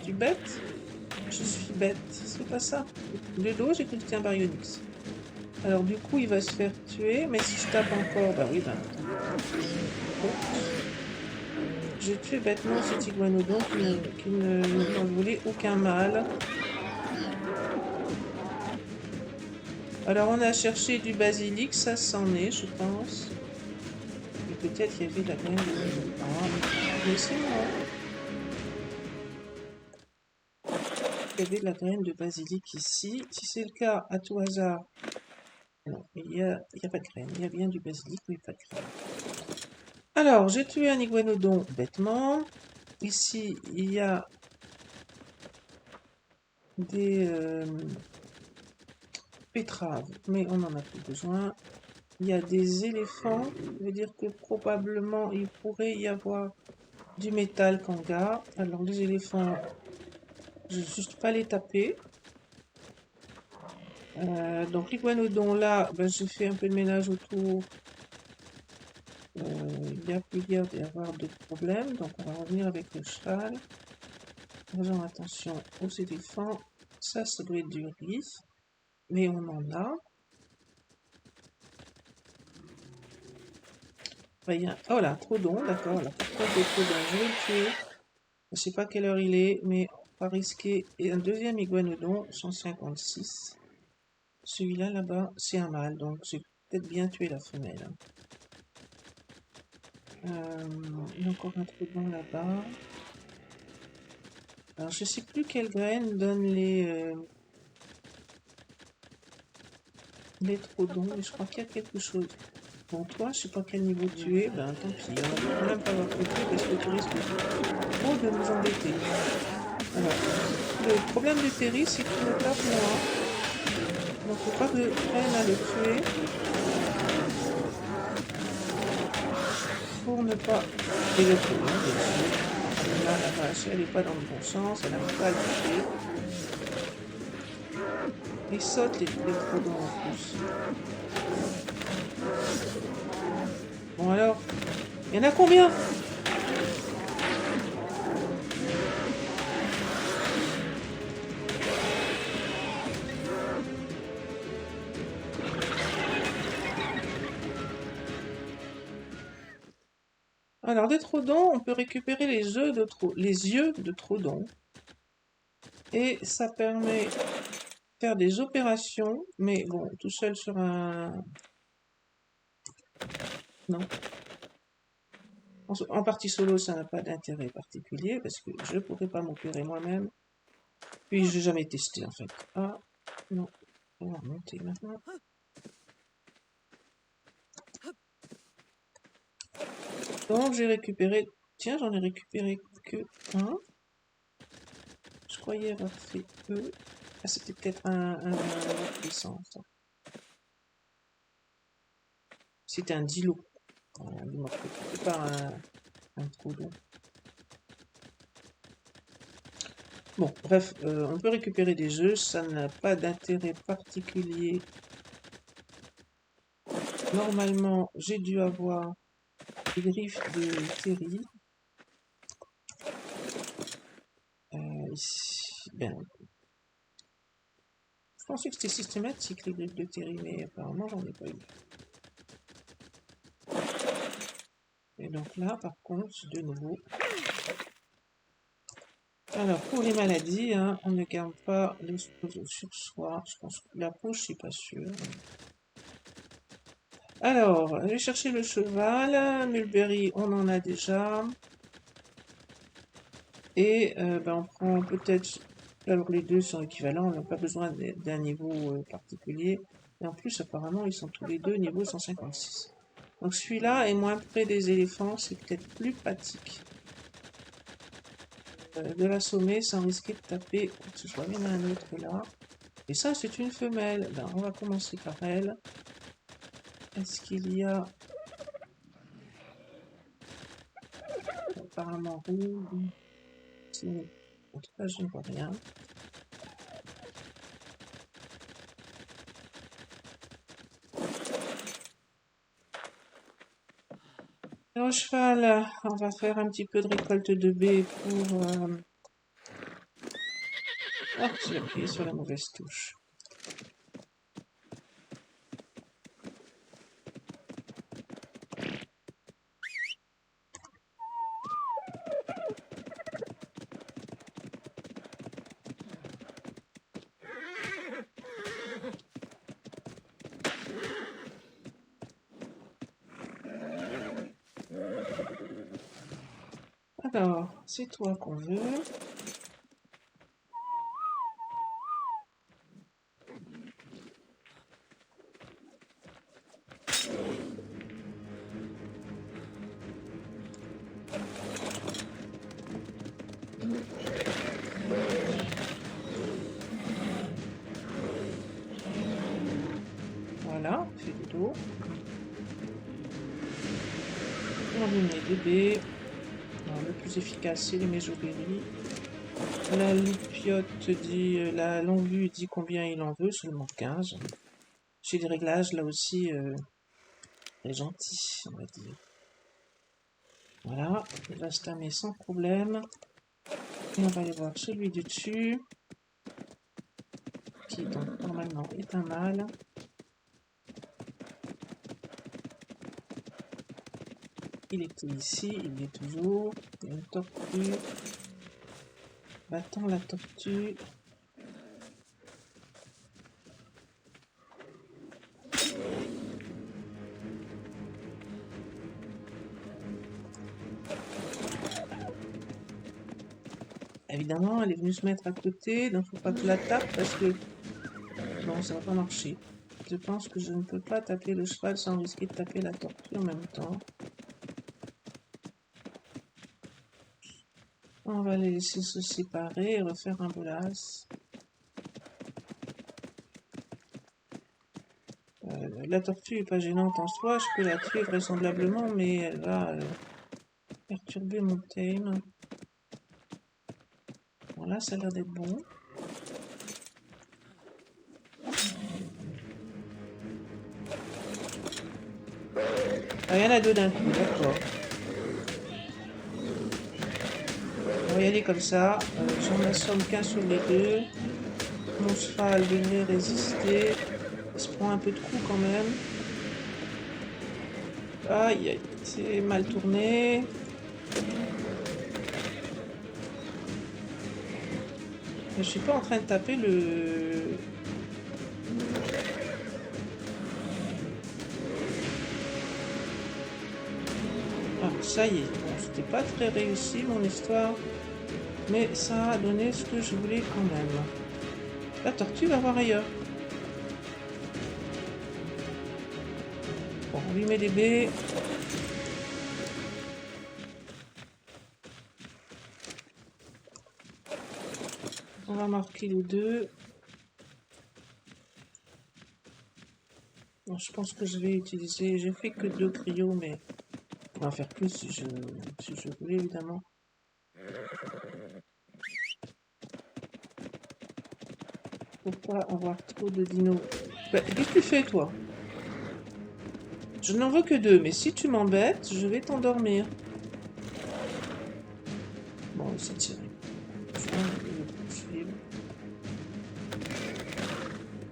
Speaker 1: du bête? Je suis bête, c'est pas ça. De dos, j'ai cru que c'était un baryonyx. Alors du coup, il va se faire tuer, mais si je tape encore, bah oui, bah... J'ai tué bêtement cet iguanodon qui ne m'en voulait aucun mal. Alors on a cherché du basilic, ça s'en est, je pense. Et peut-être il y avait de la graine de basilic. Ah, mais c'est moi. Il y avait de la graine de basilic ici. Si c'est le cas, à tout hasard, non, il n'y a pas de graine. Il y a bien du basilic, mais pas de graine. Alors, j'ai tué un iguanodon bêtement. Ici, il y a des betteraves, mais on n'en a plus besoin. Il y a des éléphants, ça veut dire que probablement il pourrait y avoir du métal kanga. Alors les éléphants, je ne vais juste pas les taper. Donc l'iguanodon là, ben, j'ai fait un peu de ménage autour. Il y a plus d'y avoir de problèmes, donc on va revenir avec le cheval. Faisons attention aux éléphants. Ça doit être du riz, mais on en a. Oh là, Trodon, d'accord. Alors pourquoi des Trodons? Je vais le tuer. Je ne sais pas quelle heure il est, mais on va risquer. Et un deuxième iguanodon, 156. Celui-là, là-bas, c'est un mâle, donc j'ai peut-être bien tué la femelle. Il y a encore un Trodon là-bas. Alors je sais plus quelle graine donne les Trodons, mais je crois qu'il y a quelque chose. Bon, toi, je sais pas quel niveau tu es, ben tant pis, on va quand même pas avoir fait parce que tu risques trop de nous embêter. Alors, le problème de Terry, c'est qu'il me tape moi. Donc, faut pas que je prenne à le tuer. pour ne pas électroder, bien sûr. Là, la vache, elle n'est pas dans le bon sens, elle n'arrive pas à le toucher. Il saute l'électrodon en plus. Bon alors, il y en a combien? Alors, des Trodons, on peut récupérer les yeux de Trodon. Et ça permet de faire des opérations, mais bon, tout seul sur un... Non. En partie solo, ça n'a pas d'intérêt particulier, parce que je ne pourrais pas m'opérer moi-même. Puis, je n'ai jamais testé, en fait. Ah, non. On va remonter maintenant. Donc, j'ai récupéré... Tiens, j'en ai récupéré que un. Je croyais avoir fait E. Ah, c'était peut-être un puissance. C'était un dilo. C'est pas un Trodon. Bon, bref, on peut récupérer des œufs, ça n'a pas d'intérêt particulier. Normalement, j'ai dû avoir des griffes de Terry. Ici, ben, je pensais que c'était systématique les griffes de Terry, mais apparemment j'en ai pas eu. Et donc là, par contre, de nouveau. Alors, pour les maladies, hein, on ne garde pas l'explosion sur soi. Je pense que la peau, je suis pas sûre. Alors, je vais chercher le cheval. Mulberry, on en a déjà. Et ben, on prend peut-être... Alors, les deux sont équivalents. On n'a pas besoin d'un niveau particulier. Et en plus, apparemment, ils sont tous les deux niveau 156. Donc, celui-là est moins près des éléphants. C'est peut-être plus pratique. De l'assommer sans risquer de taper quoi que ce soit. Il y en a un autre là. Et ça, c'est une femelle. Ben, on va commencer par elle. Est-ce qu'il y a... Apparemment rouge. En tout cas, je ne vois rien. Et au cheval, on va faire un petit peu de récolte de baies pour... Ah, j'ai appuyé sur la mauvaise touche. Alors, c'est toi qu'on veut. Voilà, on fait du dos. On lui met des baies. Alors, le plus efficace, c'est les méjoberries. La lupiote dit, la longue vue dit combien il en veut, seulement 15. J'ai des réglages là aussi très gentils, on va dire. Voilà, il va se tamer sans problème. Et on va aller voir celui du dessus, qui donc normalement est un mâle. Il était ici, il est toujours. Il y a une tortue. Battons la tortue. Évidemment, elle est venue se mettre à côté, donc faut pas que je la tape parce que... Non, ça va pas marcher. Je pense que je ne peux pas taper le cheval sans risquer de taper la tortue en même temps. On va les laisser se séparer et refaire un bolas. la tortue est pas gênante en soi, je peux la tuer vraisemblablement, mais elle va perturber mon thème. Bon, là, ça a l'air d'être bon. Ah, il y en a deux d'un coup, d'accord. On va y aller comme ça. J'en assomme qu'un sur les deux. Mon cheval devrait résister. Il se prend un peu de coups quand même. Aïe, aïe, c'est mal tourné. Je suis pas en train de taper le... Ah, ça y est. Bon, c'était pas très réussi mon histoire. Mais ça a donné ce que je voulais quand même. La tortue va voir ailleurs. Bon, on lui met des baies. On va marquer les deux. Bon, je pense que je vais utiliser... J'ai fait que 2 cryos, mais je pourrais en faire plus si je voulais, évidemment. Faut pas avoir trop de dinos. Bah, qu'est-ce que tu fais, toi? Je n'en veux que 2, mais si tu m'embêtes, je vais t'endormir. Bon, c'est tiré. Je vais le poursuivre.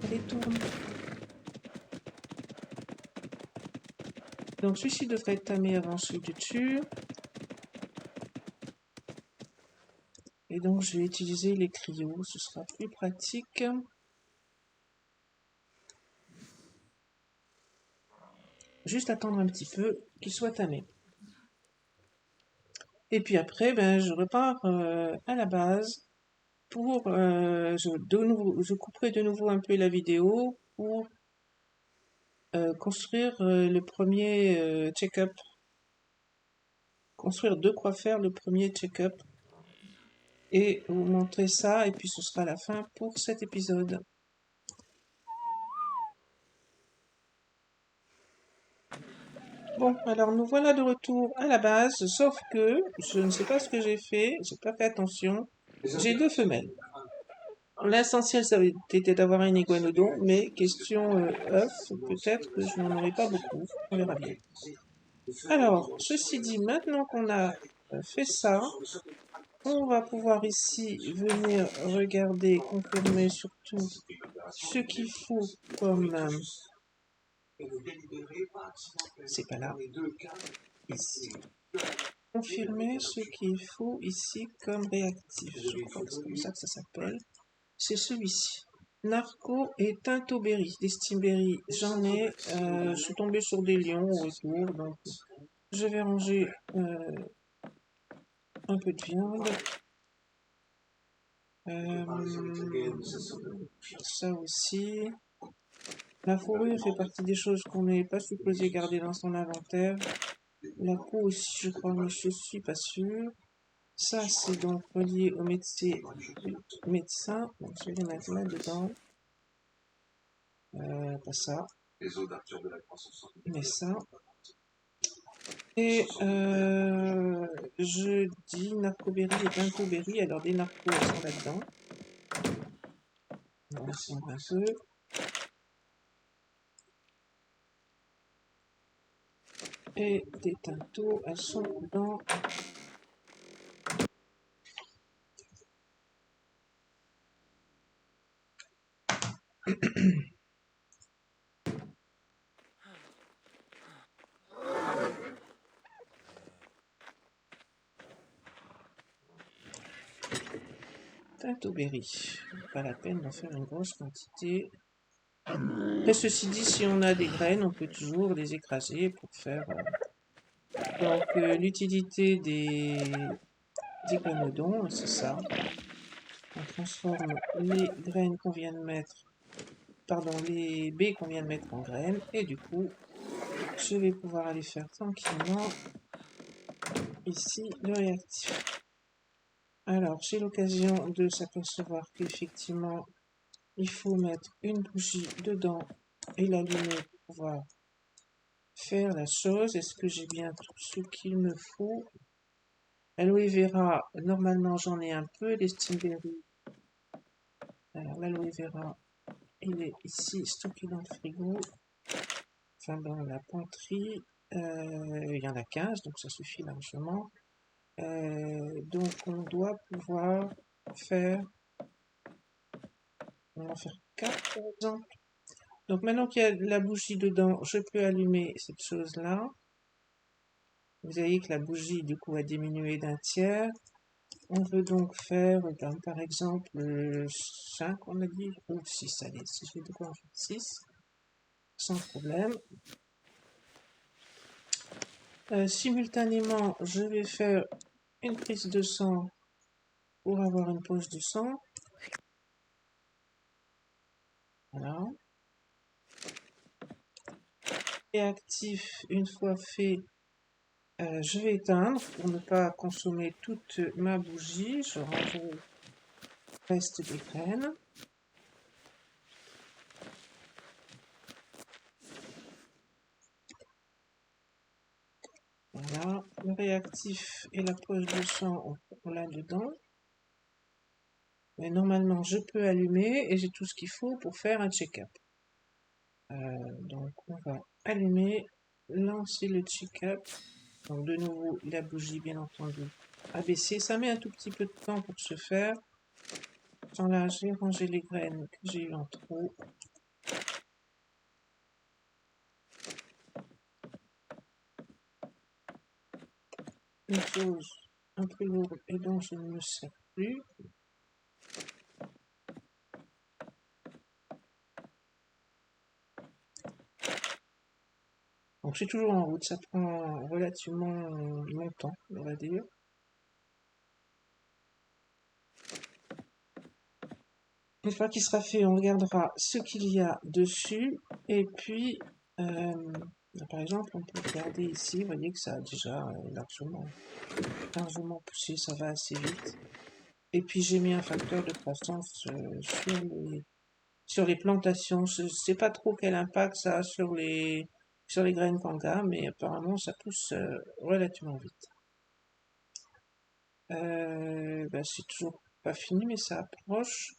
Speaker 1: Allez, tourne. Donc, celui-ci devrait être tamé avant celui du dessus. Et donc, je vais utiliser les cryos. Ce sera plus pratique. Juste attendre un petit peu qu'il soit tamé. Et puis après, ben, je repars à la base pour... je couperai de nouveau un peu la vidéo pour construire le premier check-up. Construire de quoi faire le premier check-up. Et vous montrer ça, et puis ce sera la fin pour cet épisode. Bon, alors nous voilà de retour à la base, sauf que je ne sais pas ce que j'ai fait, j'ai pas fait attention. J'ai 2 femelles. L'essentiel, ça avait été d'avoir un iguanodon, mais question œuf, peut-être que je n'en aurai pas beaucoup. On verra bien. Alors, ceci dit, maintenant qu'on a fait ça, on va pouvoir ici venir regarder, confirmer surtout ce qu'il faut comme... c'est pas là. Ici. Confirmer ce qu'il faut ici comme réactif. Je crois que c'est comme ça que ça s'appelle. C'est celui-ci. Narco et Tintoberry. Des Stimberry, j'en ai. Je suis tombée sur des lions au retour, donc je vais ranger un peu de viande. Ça aussi. La fourrure fait partie des choses qu'on n'est pas supposé garder dans son inventaire. La peau aussi, je crois, mais je suis pas sûre. Ça, c'est donc relié au médecin. Donc, je vais les mettre là-dedans. Pas ça. Mais ça. Et je dis narcoberry et tintoberry. Alors, des narcos sont là-dedans. On va descendre un peu. Et des tintos, elles sont dans... Tintoberry. Pas la peine d'en faire une grosse quantité. Après, ceci dit, si on a des graines, on peut toujours les écraser pour faire... Donc, l'utilité des iguanodons, c'est ça. On transforme les graines qu'on vient de mettre... Pardon, les baies qu'on vient de mettre en graines. Et du coup, je vais pouvoir aller faire tranquillement ici le réactif. Alors, j'ai l'occasion de s'apercevoir qu'effectivement, il faut mettre une bougie dedans et l'allumer pouvoir faire la chose. Est-ce que j'ai bien tout ce qu'il me faut? Aloe vera, normalement j'en ai un peu. Les stimberry, alors l'aloe vera, il est ici stocké dans le frigo, enfin dans la penderie. Il y en a 15, donc ça suffit largement. Donc on doit pouvoir faire, on va en faire 4 par exemple. Donc maintenant qu'il y a de la bougie dedans, je peux allumer cette chose-là. Vous voyez que la bougie du coup a diminué d'un tiers. On veut donc faire, par exemple, 5, on a dit, ou 6, allez, si je vais de quoi en faire 6, sans problème. Simultanément, je vais faire une prise de sang pour avoir une pause de sang. Voilà. Et actif, une fois fait, je vais éteindre pour ne pas consommer toute ma bougie. Je renvoie le reste des graines. Voilà, le réactif et la poche de sang, on l'a dedans. Mais normalement, je peux allumer et j'ai tout ce qu'il faut pour faire un check-up. Donc, on va allumer, lancer le check-up. Donc, de nouveau, la bougie, bien entendu, abaissée. Ça met un tout petit peu de temps pour se faire. Sans là, j'ai rangé les graines que j'ai eu en trop. Une chose un peu lourde et dont je ne me sers plus. Donc, je suis toujours en route. Ça prend relativement longtemps, on va dire. Une fois qu'il sera fait, on regardera ce qu'il y a dessus. Et puis, par exemple, on peut regarder ici. Vous voyez que ça a déjà largement poussé. Ça va assez vite. Et puis, j'ai mis un facteur de croissance sur les plantations. Je ne sais pas trop quel impact ça a sur les graines Kanga, mais apparemment, ça pousse relativement vite. C'est toujours pas fini, mais ça approche.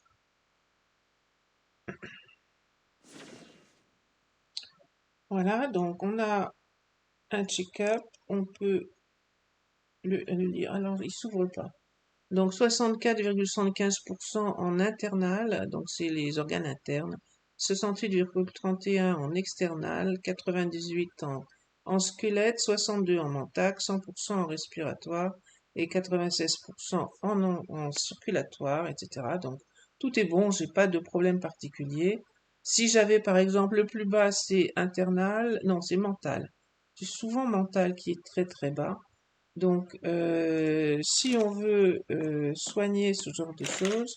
Speaker 1: Voilà, donc on a un check-up, on peut le lire. Alors, il s'ouvre pas. Donc, 64,75% en internal, donc c'est les organes internes. 68,31 en external, 98 en squelette, 62 en mantac, 100% en respiratoire et 96% en circulatoire, etc. Donc, tout est bon, j'ai pas de problème particulier. Si j'avais par exemple le plus bas, c'est internal, non, c'est mental. C'est souvent mental qui est très très bas. Donc, si on veut soigner ce genre de choses,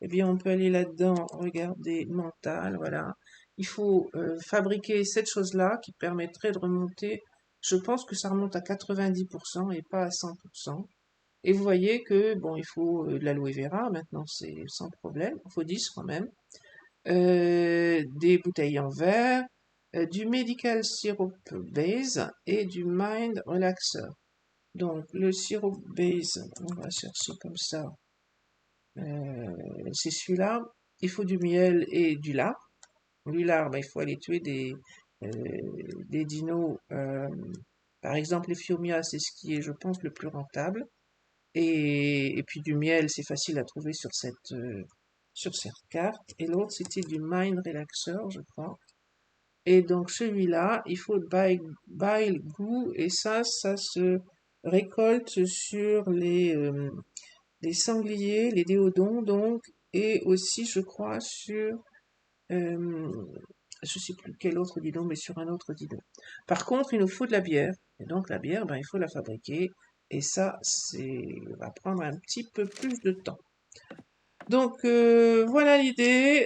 Speaker 1: eh bien, on peut aller là-dedans, regarder mental, voilà. Il faut fabriquer cette chose-là qui permettrait de remonter, je pense que ça remonte à 90% et pas à 100%. Et vous voyez que, bon, il faut de l'aloe vera, maintenant c'est sans problème, il faut 10 quand même. Des bouteilles en verre, du Medical Syrup Base et du Mind Relaxer. Donc, le sirop base, on va chercher comme ça. C'est celui-là. Il faut du miel et du lard. Du lard, il faut aller tuer des dinos. Par exemple, les Fiomia, c'est ce qui est, je pense, le plus rentable. Et puis du miel, c'est facile à trouver sur cette carte. Et l'autre, c'était du Mind Relaxer, je crois. Et donc celui-là, il faut bile glue et ça se récolte sur les sangliers, les déodons donc, et aussi je crois sur, euh, je sais plus quel autre didon, mais sur un autre didon. Par contre, il nous faut de la bière, et donc la bière, il faut la fabriquer, et ça, va prendre un petit peu plus de temps. Donc voilà l'idée.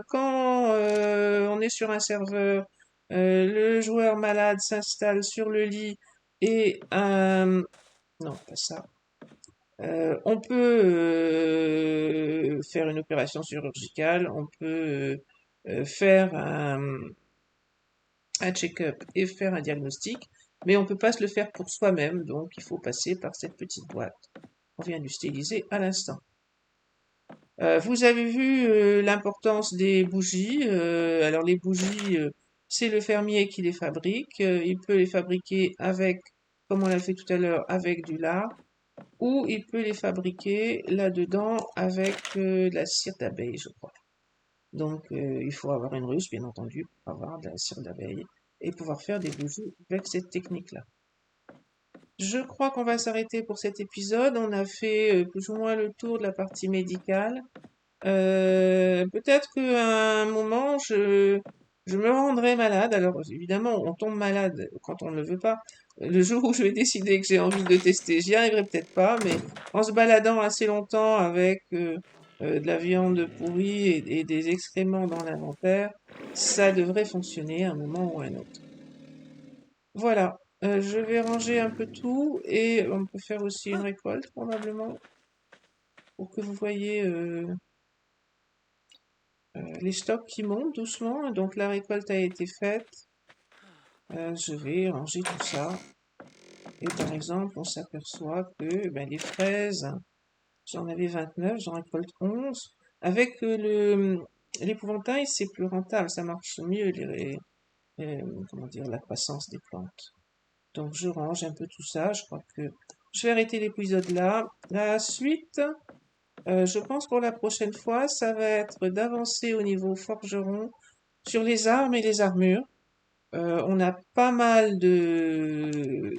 Speaker 1: Quand on est sur un serveur, le joueur malade s'installe sur le lit et non, pas ça. On peut faire une opération chirurgicale, on peut faire un check-up et faire un diagnostic, mais on ne peut pas se le faire pour soi-même, donc il faut passer par cette petite boîte qu'on vient d'utiliser à l'instant. Vous avez vu l'importance des bougies. Alors les bougies, c'est le fermier qui les fabrique. Il peut les fabriquer avec, comme on l'a fait tout à l'heure, avec du lard, ou il peut les fabriquer là-dedans avec de la cire d'abeille, je crois. Donc il faut avoir une ruche, bien entendu, pour avoir de la cire d'abeille et pouvoir faire des bougies avec cette technique-là. Je crois qu'on va s'arrêter pour cet épisode. On a fait plus ou moins le tour de la partie médicale. Peut-être qu'à un moment, je me rendrai malade. Alors, évidemment, on tombe malade quand on ne le veut pas. Le jour où je vais décider que j'ai envie de tester, j'y arriverai peut-être pas, mais en se baladant assez longtemps avec de la viande pourrie et des excréments dans l'inventaire, ça devrait fonctionner à un moment ou à un autre. Voilà. Je vais ranger un peu tout et on peut faire aussi une récolte probablement pour que vous voyez les stocks qui montent doucement, donc la récolte a été faite. Je vais ranger tout ça. Et par exemple, on s'aperçoit que les fraises, j'en avais 29, j'en récolte 11. Avec l'épouvantail, c'est plus rentable, ça marche mieux comment dire, la croissance des plantes. Donc je range un peu tout ça, je crois que je vais arrêter l'épisode là. La suite, je pense pour la prochaine fois, ça va être d'avancer au niveau forgeron sur les armes et les armures. On a pas mal de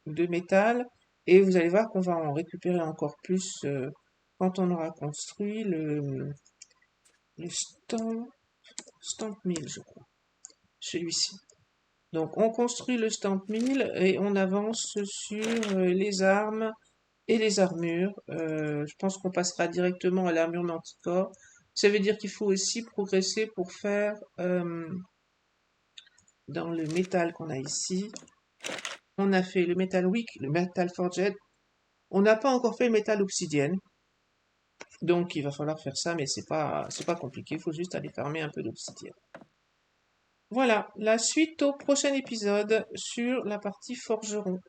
Speaker 1: métal et vous allez voir qu'on va en récupérer encore plus quand on aura construit le stamp 1000, je crois, celui-ci. Donc on construit le stamp 1000 et on avance sur les armes et les armures. Je pense qu'on passera directement à l'armure manticore. Ça veut dire qu'il faut aussi progresser pour faire dans le métal qu'on a ici. On a fait le métal wick, le métal forged. On n'a pas encore fait le métal obsidienne. Donc il va falloir faire ça, mais c'est pas compliqué. Il faut juste aller farmer un peu d'obsidienne. Voilà, la suite au prochain épisode sur la partie forgeron.